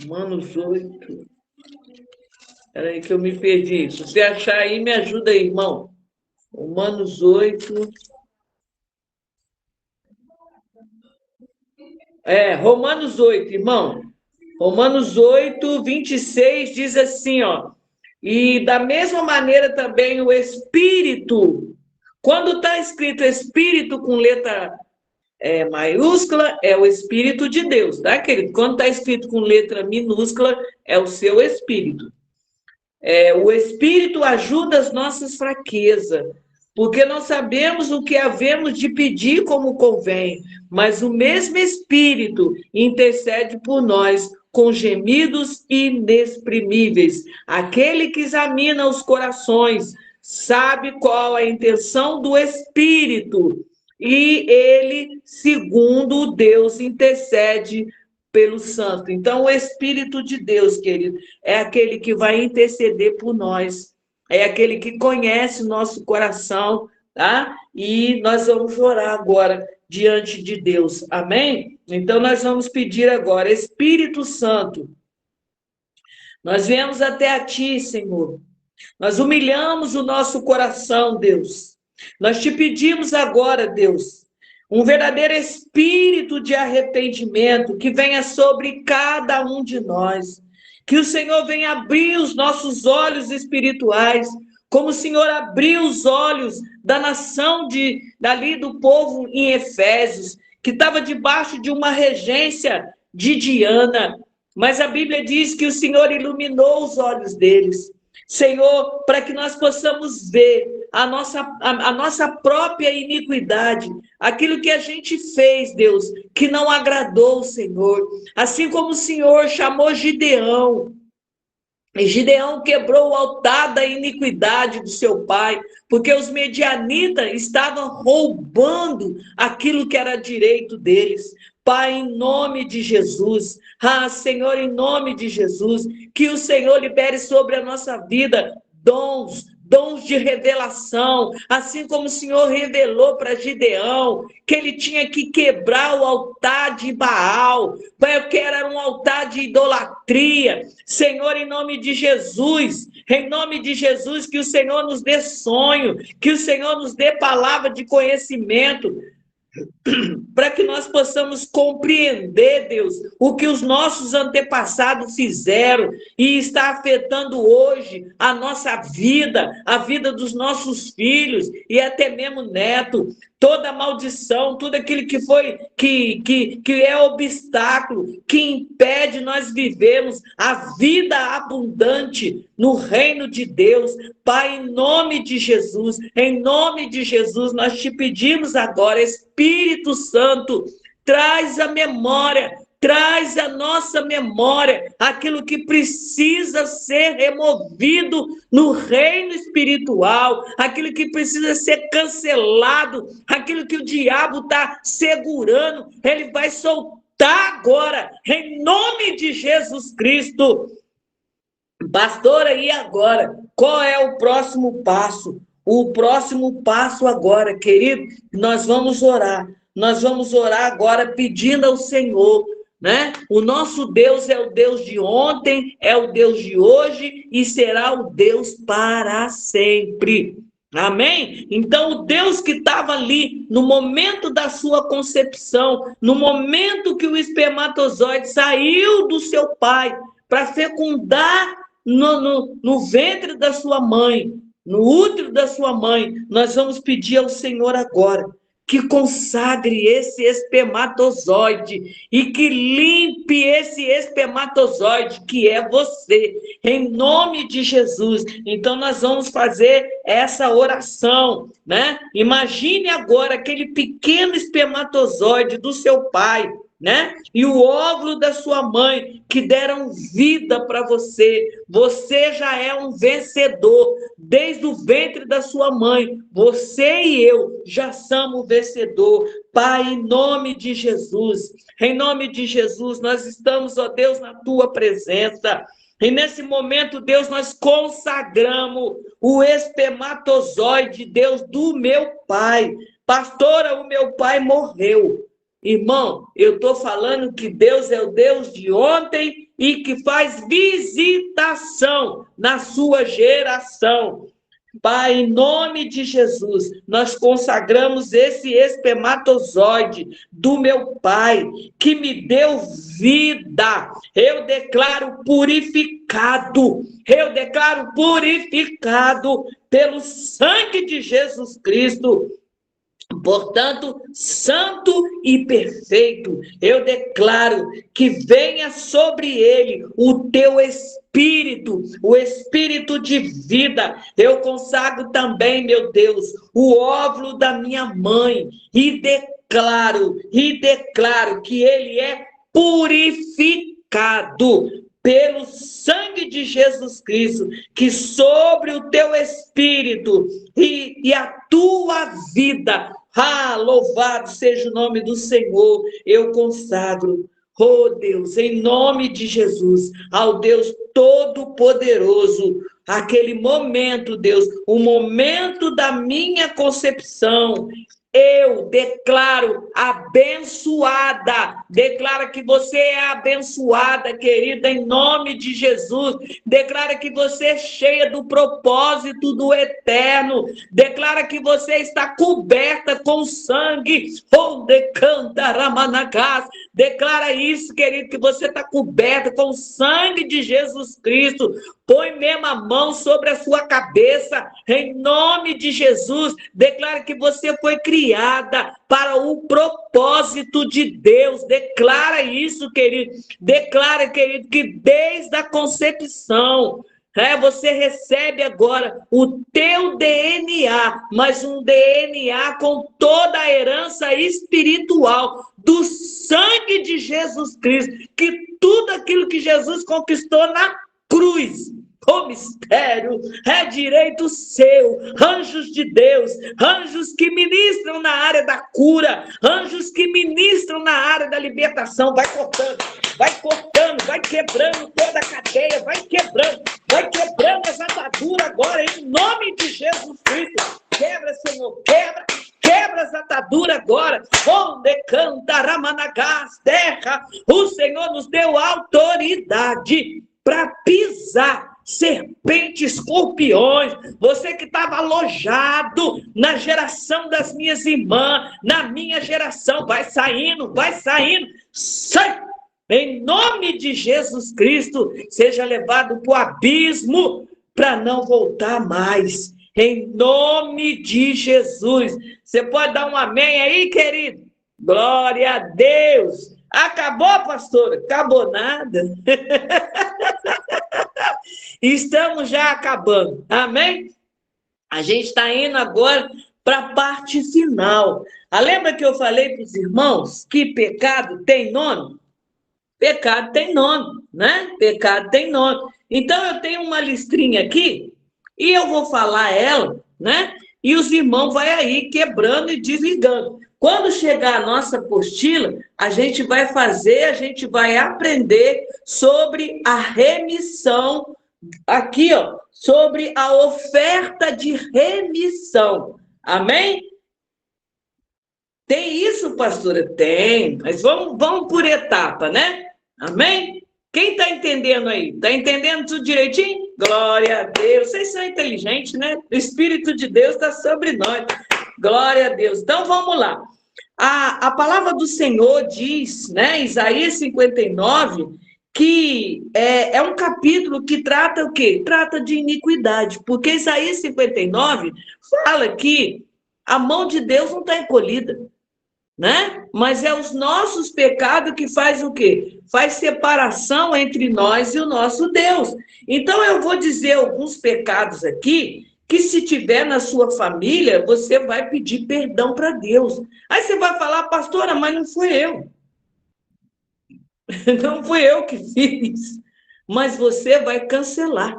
Romanos 8. Espera aí que eu me perdi. Se você achar aí, me ajuda aí, irmão. Romanos 8. Romanos 8, irmão. Romanos 8, 26 diz assim, ó. E da mesma maneira também o Espírito, quando está escrito Espírito com letra maiúscula, é o Espírito de Deus, tá, querido? Quando está escrito com letra minúscula, é o seu Espírito. O Espírito ajuda as nossas fraquezas, porque não sabemos o que havemos de pedir como convém, mas o mesmo Espírito intercede por nós com gemidos inexprimíveis. Aquele que examina os corações sabe qual a intenção do Espírito, e ele, segundo Deus, intercede pelo santo. Então, o Espírito de Deus, querido, é aquele que vai interceder por nós, é aquele que conhece o nosso coração, tá? E nós vamos orar agora diante de Deus, amém? Então, nós vamos pedir agora, Espírito Santo, nós viemos até a Ti, Senhor, nós humilhamos o nosso coração, Deus, nós te pedimos agora, Deus, um verdadeiro espírito de arrependimento que venha sobre cada um de nós. Que o Senhor venha abrir os nossos olhos espirituais, como o Senhor abriu os olhos da nação dali do povo em Efésios, que estava debaixo de uma regência de Diana. Mas a Bíblia diz que o Senhor iluminou os olhos deles. Senhor, para que nós possamos ver a nossa própria iniquidade, aquilo que a gente fez, Deus, que não agradou o Senhor. Assim como o Senhor chamou Gideão, e Gideão quebrou o altar da iniquidade do seu pai, porque os medianitas estavam roubando aquilo que era direito deles. Pai, em nome de Jesus, Senhor, em nome de Jesus, que o Senhor libere sobre a nossa vida dons de revelação, assim como o Senhor revelou para Gideão, que ele tinha que quebrar o altar de Baal, porque era um altar de idolatria. Senhor, em nome de Jesus, que o Senhor nos dê sonho, que o Senhor nos dê palavra de conhecimento, para que nós possamos compreender, Deus, o que os nossos antepassados fizeram e está afetando hoje a nossa vida, a vida dos nossos filhos e até mesmo neto. Toda maldição, tudo aquilo que é obstáculo, que impede nós vivermos a vida abundante no reino de Deus. Pai, em nome de Jesus, nós te pedimos agora, Espírito Santo, traz a nossa memória, aquilo que precisa ser removido no reino espiritual, aquilo que precisa ser cancelado, aquilo que o diabo está segurando, ele vai soltar agora, em nome de Jesus Cristo. Pastora, e agora? Qual é o próximo passo? O próximo passo agora, querido, nós vamos orar. Nós vamos orar agora pedindo ao Senhor, né? O nosso Deus é o Deus de ontem, é o Deus de hoje e será o Deus para sempre. Amém? Então, o Deus que estava ali no momento da sua concepção, no momento que o espermatozoide saiu do seu pai para fecundar no ventre da sua mãe, no útero da sua mãe, nós vamos pedir ao Senhor agora que consagre esse espermatozoide e que limpe esse espermatozoide que é você, em nome de Jesus. Então nós vamos fazer essa oração, né? Imagine agora aquele pequeno espermatozoide do seu pai, né? E o óvulo da sua mãe, que deram vida para você. Você já é um vencedor. Desde o ventre da sua mãe, você e eu já somos vencedor. Pai, em nome de Jesus, em nome de Jesus, nós estamos, ó Deus, na tua presença. E nesse momento, Deus, nós consagramos o espermatozoide, Deus, do meu pai. Pastora, o meu pai morreu. Irmão, eu estou falando que Deus é o Deus de ontem e que faz visitação na sua geração. Pai, em nome de Jesus, nós consagramos esse espermatozoide do meu pai, que me deu vida. Eu declaro purificado pelo sangue de Jesus Cristo. Portanto, santo e perfeito, eu declaro que venha sobre ele o teu espírito, o espírito de vida. Eu consagro também, meu Deus, o óvulo da minha mãe e declaro que ele é purificado pelo sangue de Jesus Cristo, que sobre o teu espírito e a tua vida, louvado seja o nome do Senhor, eu consagro, oh Deus, em nome de Jesus, ao Deus Todo-Poderoso, aquele momento, Deus, o momento da minha concepção, eu declaro abençoada, declara que você é abençoada, querida, em nome de Jesus, declara que você é cheia do propósito do eterno, declara que você está coberta com sangue, declara isso, querido, que você está coberta com o sangue de Jesus Cristo. Põe mesmo a mão sobre a sua cabeça, em nome de Jesus. Declara que você foi criada para o propósito de Deus. Declara isso, querido. Declara, querido, que desde a concepção, você recebe agora o teu DNA, mas um DNA com toda a herança espiritual do sangue de Jesus Cristo, que tudo aquilo que Jesus conquistou na cruz, o mistério é direito seu. Anjos de Deus, anjos que ministram na área da cura, anjos que ministram na área da libertação, vai cortando, vai quebrando toda a cadeia, vai quebrando essa atadura agora, em nome de Jesus Cristo. Quebra, Senhor, quebra essa atadura agora. Onde canta Ramanagás, terra, o Senhor nos deu autoridade para pisar serpentes, escorpiões. Você que estava alojado na geração das minhas irmãs, na minha geração, vai saindo, sai! Em nome de Jesus Cristo, seja levado para o abismo para não voltar mais. Em nome de Jesus. Você pode dar um amém aí, querido? Glória a Deus. Acabou, pastora? Acabou nada. Estamos já acabando. Amém? A gente está indo agora para a parte final. Lembra que eu falei para os irmãos que pecado tem nome? Pecado tem nome, né? Pecado tem nome. Então, eu tenho uma listrinha aqui e eu vou falar ela, né? E os irmãos vão aí quebrando e desligando. Quando chegar a nossa apostila, a gente vai aprender sobre a remissão, aqui, sobre a oferta de remissão. Amém? Tem isso, pastora? Tem, mas vamos por etapa, né? Amém? Quem está entendendo aí? Está entendendo tudo direitinho? Glória a Deus. Vocês são inteligentes, né? O Espírito de Deus está sobre nós. Glória a Deus. Então, vamos lá. A palavra do Senhor diz, né, Isaías 59, que é um capítulo que trata o quê? Trata de iniquidade. Porque Isaías 59 fala que A mão de Deus não está encolhida, né? Mas é os nossos pecados que faz o quê? Faz separação entre nós e o nosso Deus. Então eu vou dizer alguns pecados aqui que se tiver na sua família, você vai pedir perdão para Deus. Aí você vai falar, pastora, mas não fui eu. Não fui eu que fiz. Mas você vai cancelar,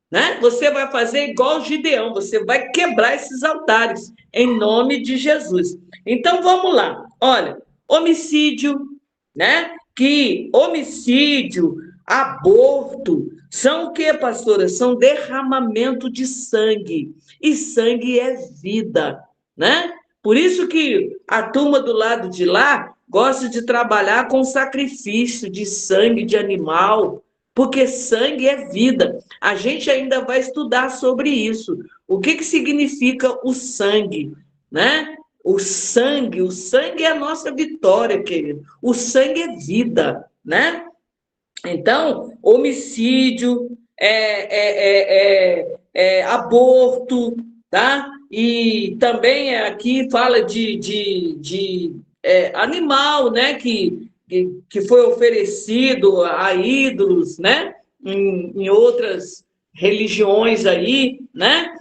né? Você vai fazer igual Gideão, você vai quebrar esses altares em nome de Jesus. Então vamos lá. Olha, homicídio, né? Que homicídio, aborto, são o que, pastora? São derramamento de sangue. E sangue é vida, né? Por isso que a turma do lado de lá gosta de trabalhar com sacrifício de sangue de animal, porque sangue é vida. A gente ainda vai estudar sobre isso. O que significa o sangue, né? O sangue é a nossa vitória, querido. O sangue é vida, né? Então, homicídio, aborto, tá? E também aqui fala de animal, né? Que foi oferecido a ídolos, né? Em outras religiões aí, né?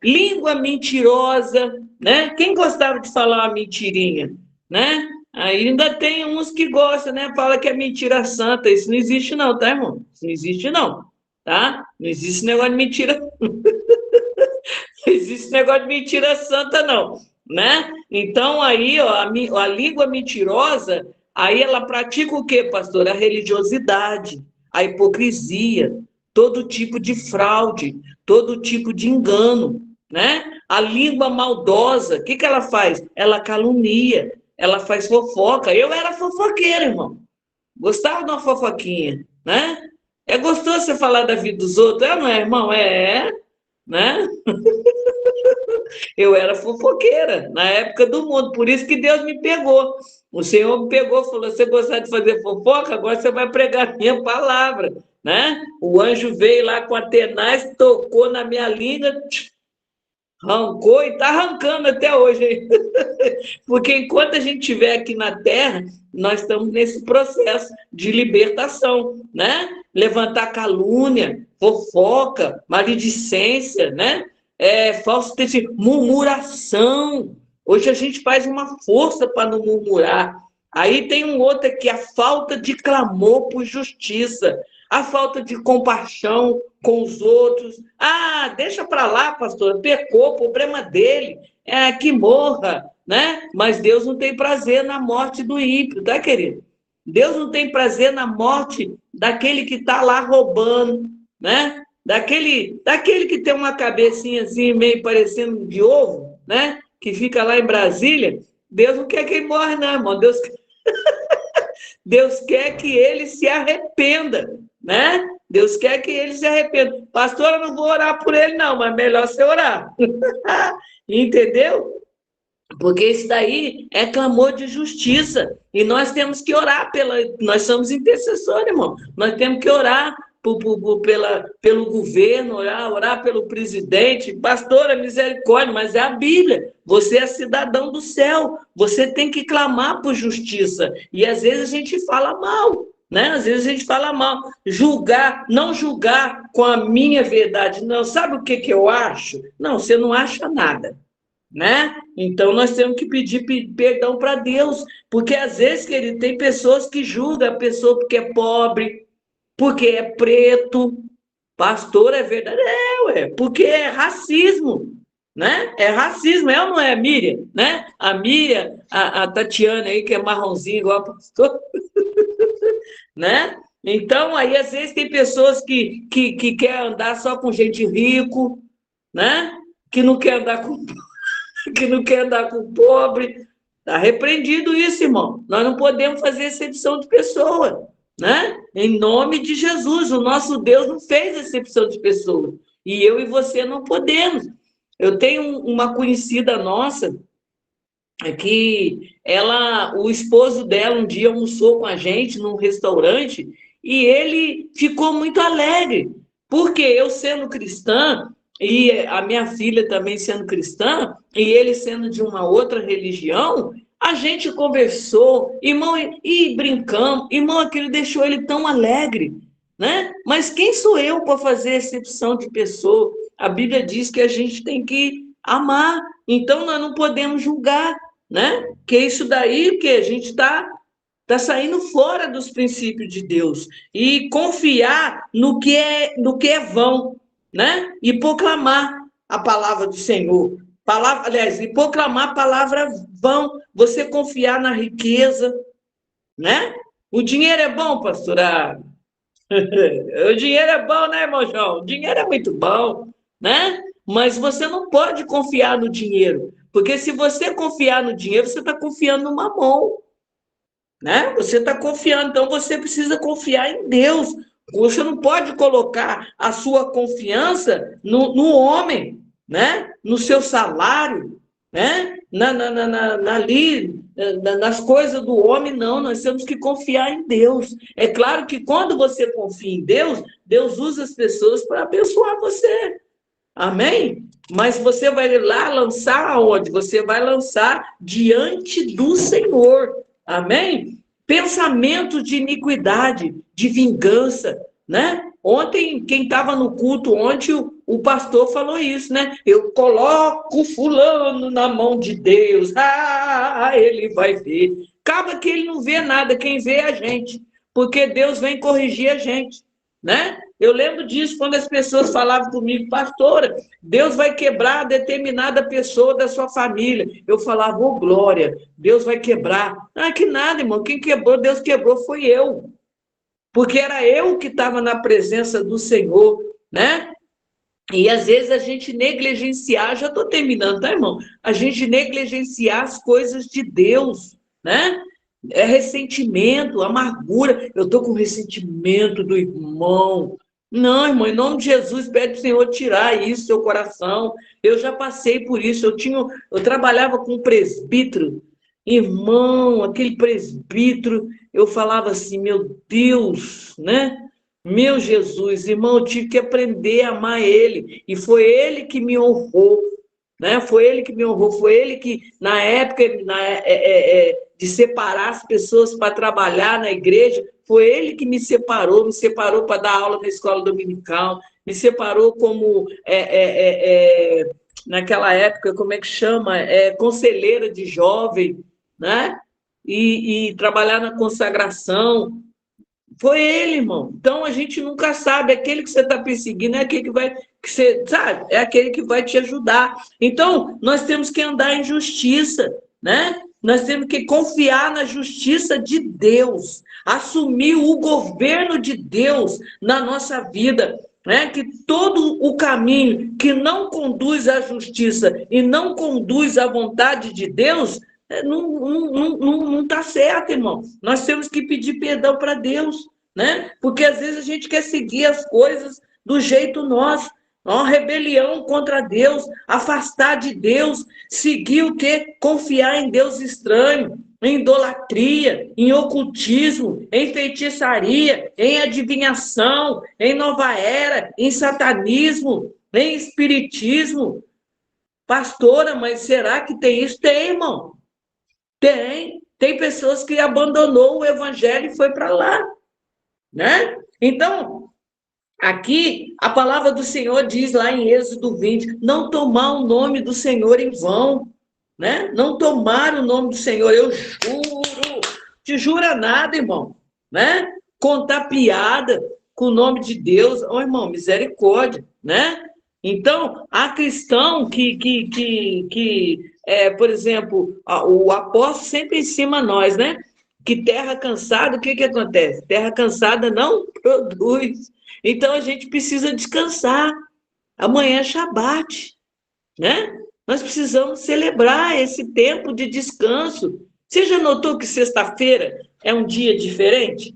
Língua mentirosa, né? Quem gostava de falar uma mentirinha, né? Ainda tem uns que gostam, né? Fala que é mentira santa. Isso não existe não, tá, irmão? Isso não existe não, tá? Não existe negócio de mentira. Não existe negócio de mentira santa não, né? Então aí, ó, a língua mentirosa, aí ela pratica o quê, pastor? A religiosidade, a hipocrisia, todo tipo de fraude, todo tipo de engano, né? A língua maldosa, o que ela faz? Ela calunia, ela faz fofoca. Eu era fofoqueira, irmão. Gostava de uma fofoquinha, né? É gostoso você falar da vida dos outros, não é, irmão? Né? Eu era fofoqueira na época do mundo, por isso que Deus me pegou. O Senhor me pegou e falou: você gostar de fazer fofoca, agora você vai pregar a minha palavra, né? O anjo veio lá com a tenaz, tocou na minha língua, arrancou e está arrancando até hoje, hein? Porque enquanto a gente estiver aqui na Terra, nós estamos nesse processo de libertação, né? Levantar calúnia, fofoca, maledicência, né? Falso testemunho, murmuração. Hoje a gente faz uma força para não murmurar. Aí tem um outro aqui, a falta de clamor por justiça, a falta de compaixão com os outros. Ah, deixa para lá, pastor, pecou, problema dele, que morra, né? Mas Deus não tem prazer na morte do ímpio, tá, querido? Deus não tem prazer na morte daquele que está lá roubando, né? Daquele que tem uma cabecinha assim, meio parecendo de ovo, né? Que fica lá em Brasília. Deus não quer que ele morra, não, irmão. Deus quer que ele se arrependa, né? Deus quer que ele se arrependa. Pastor, eu não vou orar por ele, não, mas melhor você orar. Entendeu? Porque isso daí é clamor de justiça. E nós temos que orar Nós somos intercessores, irmão. Nós temos que orar pelo governo, orar pelo presidente. Pastora, misericórdia, mas é a Bíblia. Você é cidadão do céu. Você tem que clamar por justiça. E às vezes a gente fala mal, né? Às vezes a gente fala mal. Julgar, não julgar com a minha verdade. Não, sabe o que eu acho? Não, você não acha nada, né? Então nós temos que pedir perdão para Deus, porque às vezes, querido, tem pessoas que julgam a pessoa porque é pobre, porque é preto. Pastor, é verdade? Ué, porque é racismo, né? É racismo, é ou não é, Miriam? Né? A Miriam, a Tatiana aí, que é marronzinha igual a pastor, né? Então, aí, às vezes, tem pessoas que quer andar só com gente rico, né? Que não quer andar com que não quer andar com o pobre. Está repreendido isso, irmão. Nós não podemos fazer exceção de pessoa, né? Em nome de Jesus, o nosso Deus não fez exceção de pessoa. E eu e você não podemos. Eu tenho uma conhecida nossa que o esposo dela um dia almoçou com a gente num restaurante e ele ficou muito alegre, porque eu sendo cristã, e a minha filha também sendo cristã, e ele sendo de uma outra religião, a gente conversou, irmão, e brincamos, irmão, aquilo deixou ele tão alegre, né? Mas quem sou eu para fazer exceção de pessoa? A Bíblia diz que a gente tem que amar, então nós não podemos julgar, né? Que isso daí, que a gente está saindo fora dos princípios de Deus e confiar no que é vão, né? E proclamar a palavra do Senhor. Palavra, aliás, e proclamar a palavra vão, você confiar na riqueza, né? O dinheiro é bom, pastora. O dinheiro é bom, né, irmão João? O dinheiro é muito bom, né? Mas você não pode confiar no dinheiro, porque se você confiar no dinheiro, você está confiando no mamão, né? Você está confiando, então você precisa confiar em Deus. Você não pode colocar a sua confiança no homem, né? No seu salário, né? Nas coisas do homem, não. Nós temos que confiar em Deus. É claro que quando você confia em Deus, Deus usa as pessoas para abençoar você. Amém? Mas você vai lá lançar aonde? Você vai lançar diante do Senhor. Amém? Pensamento de iniquidade, de vingança, né? Ontem, quem estava no culto ontem, o pastor falou isso, né? Eu coloco fulano na mão de Deus. Ele vai ver. Acaba que ele não vê nada, quem vê é a gente. Porque Deus vem corrigir a gente, né? Eu lembro disso quando as pessoas falavam comigo, pastora, Deus vai quebrar determinada pessoa da sua família. Eu falava, ô glória, Deus vai quebrar. Ah, que nada, irmão, quem quebrou, Deus quebrou, foi eu. Porque era eu que estava na presença do Senhor, né? E às vezes a gente negligenciar, já estou terminando, tá, irmão? A gente negligenciar as coisas de Deus, né? É ressentimento, amargura. Eu estou com ressentimento do irmão. Não, irmão, em nome de Jesus, pede para o Senhor tirar isso do seu coração. Eu já passei por isso. Eu trabalhava com um presbítero. Irmão, aquele presbítero, eu falava assim, meu Deus, né? Meu Jesus, irmão, eu tive que aprender a amar ele. E foi ele que me honrou, né? Foi ele que me honrou, foi ele que, na época de separar as pessoas para trabalhar na igreja, foi ele que me separou para dar aula na escola dominical, me separou como, naquela época, como é que chama? Conselheira de jovem, né? E trabalhar na consagração. Foi ele, irmão. Então a gente nunca sabe, aquele que você está perseguindo é aquele que você, sabe, é aquele que vai te ajudar. Então, nós temos que andar em justiça, né? Nós temos que confiar na justiça de Deus, assumir o governo de Deus na nossa vida, né? Que todo o caminho que não conduz à justiça e não conduz à vontade de Deus não está certo, irmão. Nós temos que pedir perdão para Deus, né? Porque às vezes a gente quer seguir as coisas do jeito nosso. Uma rebelião contra Deus, afastar de Deus, seguir o quê? Confiar em Deus estranho, em idolatria, em ocultismo, em feitiçaria, em adivinhação, em nova era, em satanismo, em espiritismo. Pastora, mas será que tem isso? Tem, irmão. Tem pessoas que abandonou o evangelho e foi para lá, né? Então, aqui a palavra do Senhor diz lá em Êxodo 20, não tomar o nome do Senhor em vão, né? Não tomar o nome do Senhor, eu juro, te jura nada, irmão, né? Contar piada com o nome de Deus, irmão, misericórdia, né? Então, há cristão por exemplo, o apóstolo sempre ensina a nós, né? Que terra cansada, o que acontece? Terra cansada não produz. Então, a gente precisa descansar. Amanhã é Shabat, né? Nós precisamos celebrar esse tempo de descanso. Você já notou que sexta-feira é um dia diferente?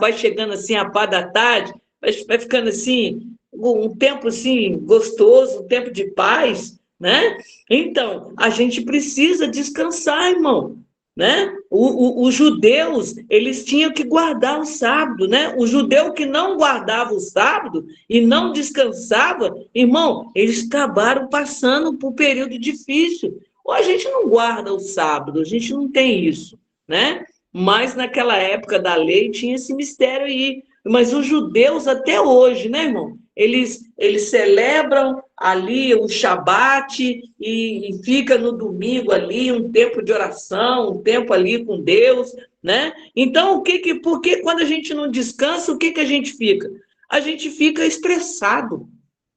Vai chegando assim a pá da tarde, vai ficando assim, um tempo assim gostoso, um tempo de paz, né? Então, a gente precisa descansar, irmão, né? Os judeus, eles tinham que guardar o sábado, né? O judeu que não guardava o sábado e não descansava, irmão, eles acabaram passando por um período difícil. Ou a gente não guarda o sábado, a gente não tem isso, né? Mas naquela época da lei tinha esse mistério aí. Mas os judeus até hoje, né, irmão? Eles celebram ali o Shabat e fica no domingo ali um tempo de oração, um tempo ali com Deus, né? Então, porque quando a gente não descansa, o que a gente fica? A gente fica estressado,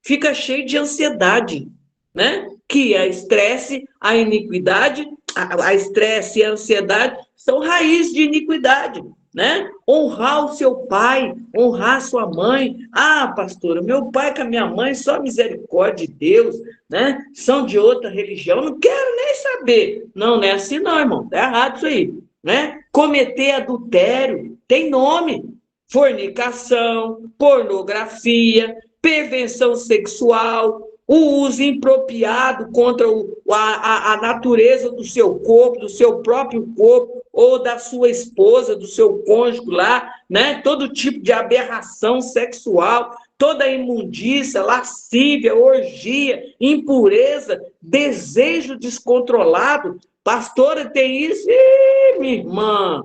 fica cheio de ansiedade, né? Que a estresse, a iniquidade, a estresse e a ansiedade são raiz de iniquidade, né? Honrar o seu pai, honrar a sua mãe. Ah, pastora, meu pai com a minha mãe, só misericórdia de Deus, né? São de outra religião, não quero nem saber. Não, não é assim não, irmão, tá errado isso aí, né? Cometer adultério, tem nome. Fornicação, pornografia, perversão sexual, o uso impropriado contra a natureza do seu corpo, do seu próprio corpo, ou da sua esposa, do seu cônjuge lá, né? Todo tipo de aberração sexual, toda imundícia, lascívia, orgia, impureza, desejo descontrolado. Pastora, tem isso? Ih, minha irmã,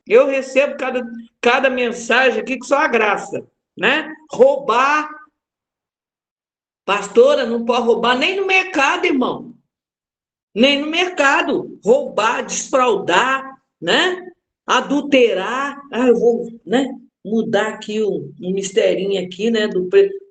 eu recebo cada mensagem aqui que só a graça, né? Roubar. Pastora, não pode roubar nem no mercado, irmão. Nem no mercado. Roubar, desfraudar, né? Adulterar. Ah, eu vou, né? Mudar aqui um misterinho aqui, né?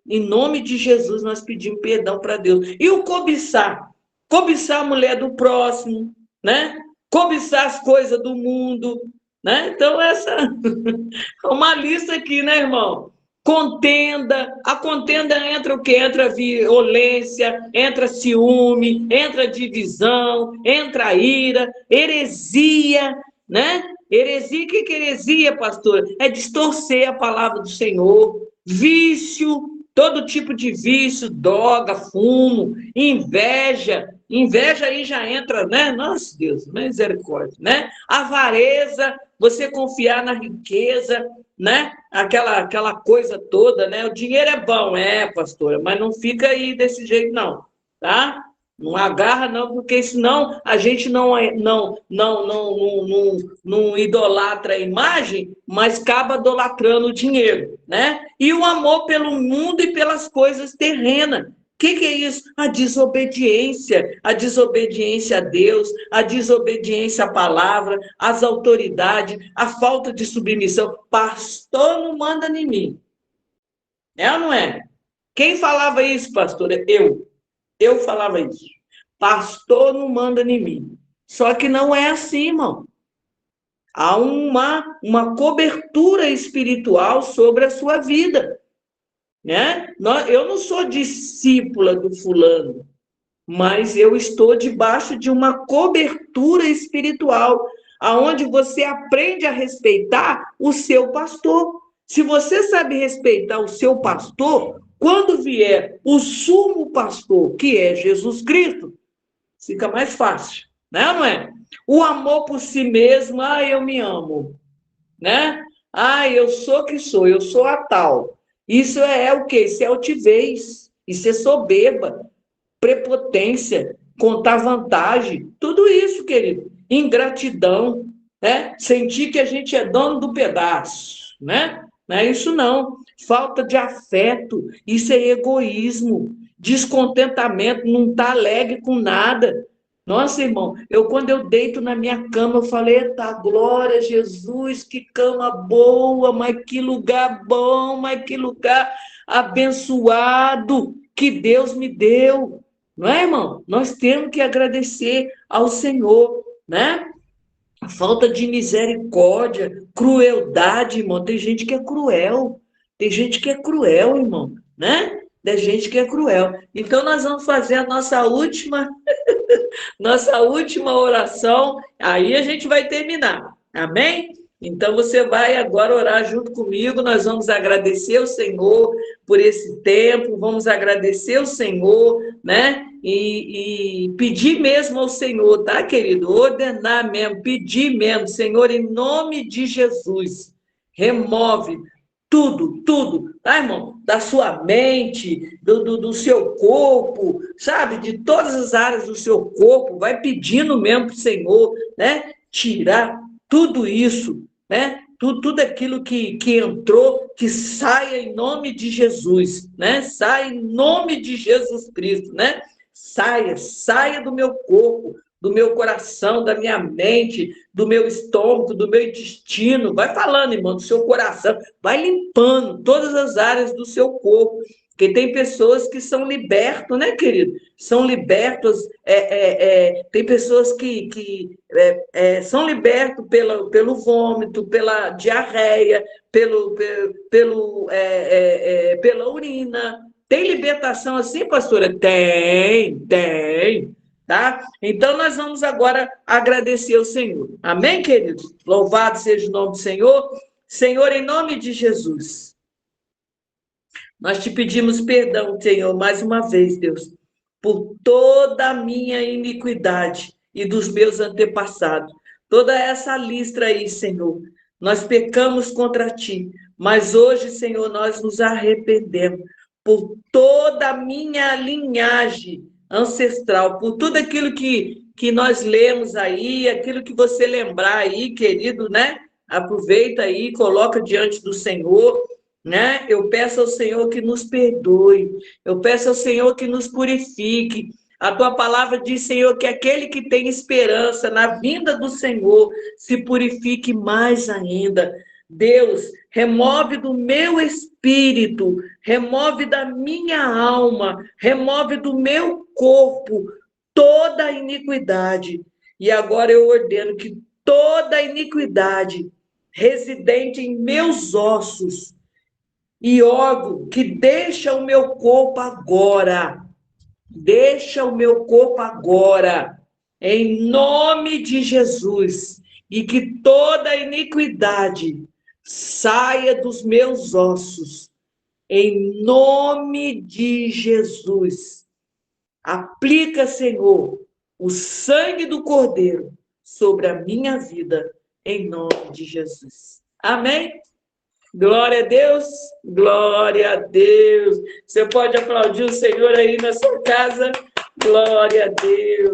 Em nome de Jesus, nós pedimos perdão para Deus. E o cobiçar? Cobiçar a mulher do próximo, né? Cobiçar as coisas do mundo, né? Então, essa é uma lista aqui, né, irmão? Contenda, a contenda entra o que? Entra violência, entra ciúme, entra divisão, entra ira, heresia, né? Heresia, o que é heresia, pastor? É distorcer a palavra do Senhor, vício, todo tipo de vício, droga, fumo, inveja. Inveja aí já entra, né? Nossa, Deus, misericórdia, né? Avareza, você confiar na riqueza, né? Aquela coisa toda, né? O dinheiro é bom, pastora, mas não fica aí desse jeito, não, tá? Não agarra, não, porque senão a gente não idolatra a imagem, mas acaba idolatrando o dinheiro, né? E o amor pelo mundo e pelas coisas terrenas. O que é isso? A desobediência a Deus, a desobediência à palavra, às autoridades, a falta de submissão. Pastor não manda em mim. É ou não é? Quem falava isso, pastor? Eu falava isso. Pastor não manda em mim. Só que não é assim, irmão. Há uma cobertura espiritual sobre a sua vida, né? Eu não sou discípula do fulano, mas eu estou debaixo de uma cobertura espiritual, aonde você aprende a respeitar o seu pastor. Se você sabe respeitar o seu pastor, quando vier o sumo pastor, que é Jesus Cristo, fica mais fácil, né ou não é? O amor por si mesmo, eu me amo, né? Eu sou que sou, eu sou a tal. Isso é o quê? Isso é altivez, isso é soberba, prepotência, contar vantagem, tudo isso, querido. Ingratidão, né? Sentir que a gente é dono do pedaço, né? Não é isso não. Falta de afeto, isso é egoísmo, descontentamento, não tá alegre com nada. Nossa, irmão, quando eu deito na minha cama, eu falei, eita, glória a Jesus, que cama boa, mas que lugar bom, mas que lugar abençoado que Deus me deu. Não é, irmão? Nós temos que agradecer ao Senhor, né? A falta de misericórdia, crueldade, irmão. Tem gente que é cruel. Tem gente que é cruel, irmão, né? Tem gente que é cruel. Então, nós vamos fazer a nossa última oração. Aí a gente vai terminar. Amém? Então você vai agora orar junto comigo, nós vamos agradecer o Senhor por esse tempo, vamos agradecer o Senhor, né? E pedir mesmo ao Senhor, tá, querido? Ordenar mesmo, pedir mesmo, Senhor, em nome de Jesus, remove tudo, tudo, tá, irmão? Da sua mente, do seu corpo, sabe? De todas as áreas do seu corpo, vai pedindo mesmo para o Senhor, né? Tirar tudo isso, né? Tudo aquilo que entrou, que saia em nome de Jesus, né? Saia em nome de Jesus Cristo, né? Saia do meu corpo, do meu coração, da minha mente, do meu estômago, do meu intestino. Vai falando, irmão, do seu coração. Vai limpando todas as áreas do seu corpo. Porque tem pessoas que são libertos, né, querido? São libertos, tem pessoas que são libertos pelo vômito, pela diarreia, pela urina. Tem libertação assim, pastora? Tem, tá? Então nós vamos agora agradecer ao Senhor. Amém, queridos? Louvado seja o nome do Senhor. Senhor, em nome de Jesus, nós te pedimos perdão, Senhor, mais uma vez, Deus, por toda a minha iniquidade e dos meus antepassados. Toda essa lista aí, Senhor. Nós pecamos contra ti, mas hoje, Senhor, nós nos arrependemos por toda a minha linhagem ancestral, por tudo aquilo que nós lemos aí, aquilo que você lembrar aí, querido, né? Aproveita aí, coloca diante do Senhor, né? Eu peço ao Senhor que nos perdoe, eu peço ao Senhor que nos purifique. A tua palavra diz, Senhor, que aquele que tem esperança na vinda do Senhor se purifique mais ainda. Deus, remove do meu espírito, remove da minha alma, remove do meu corpo toda a iniquidade. E agora eu ordeno que toda a iniquidade residente em meus ossos e órgão que deixa o meu corpo agora. Deixa o meu corpo agora, em nome de Jesus, e que toda iniquidade saia dos meus ossos, em nome de Jesus. Aplica, Senhor, o sangue do Cordeiro sobre a minha vida, em nome de Jesus. Amém? Glória a Deus, glória a Deus. Você pode aplaudir o Senhor aí na sua casa. Glória a Deus.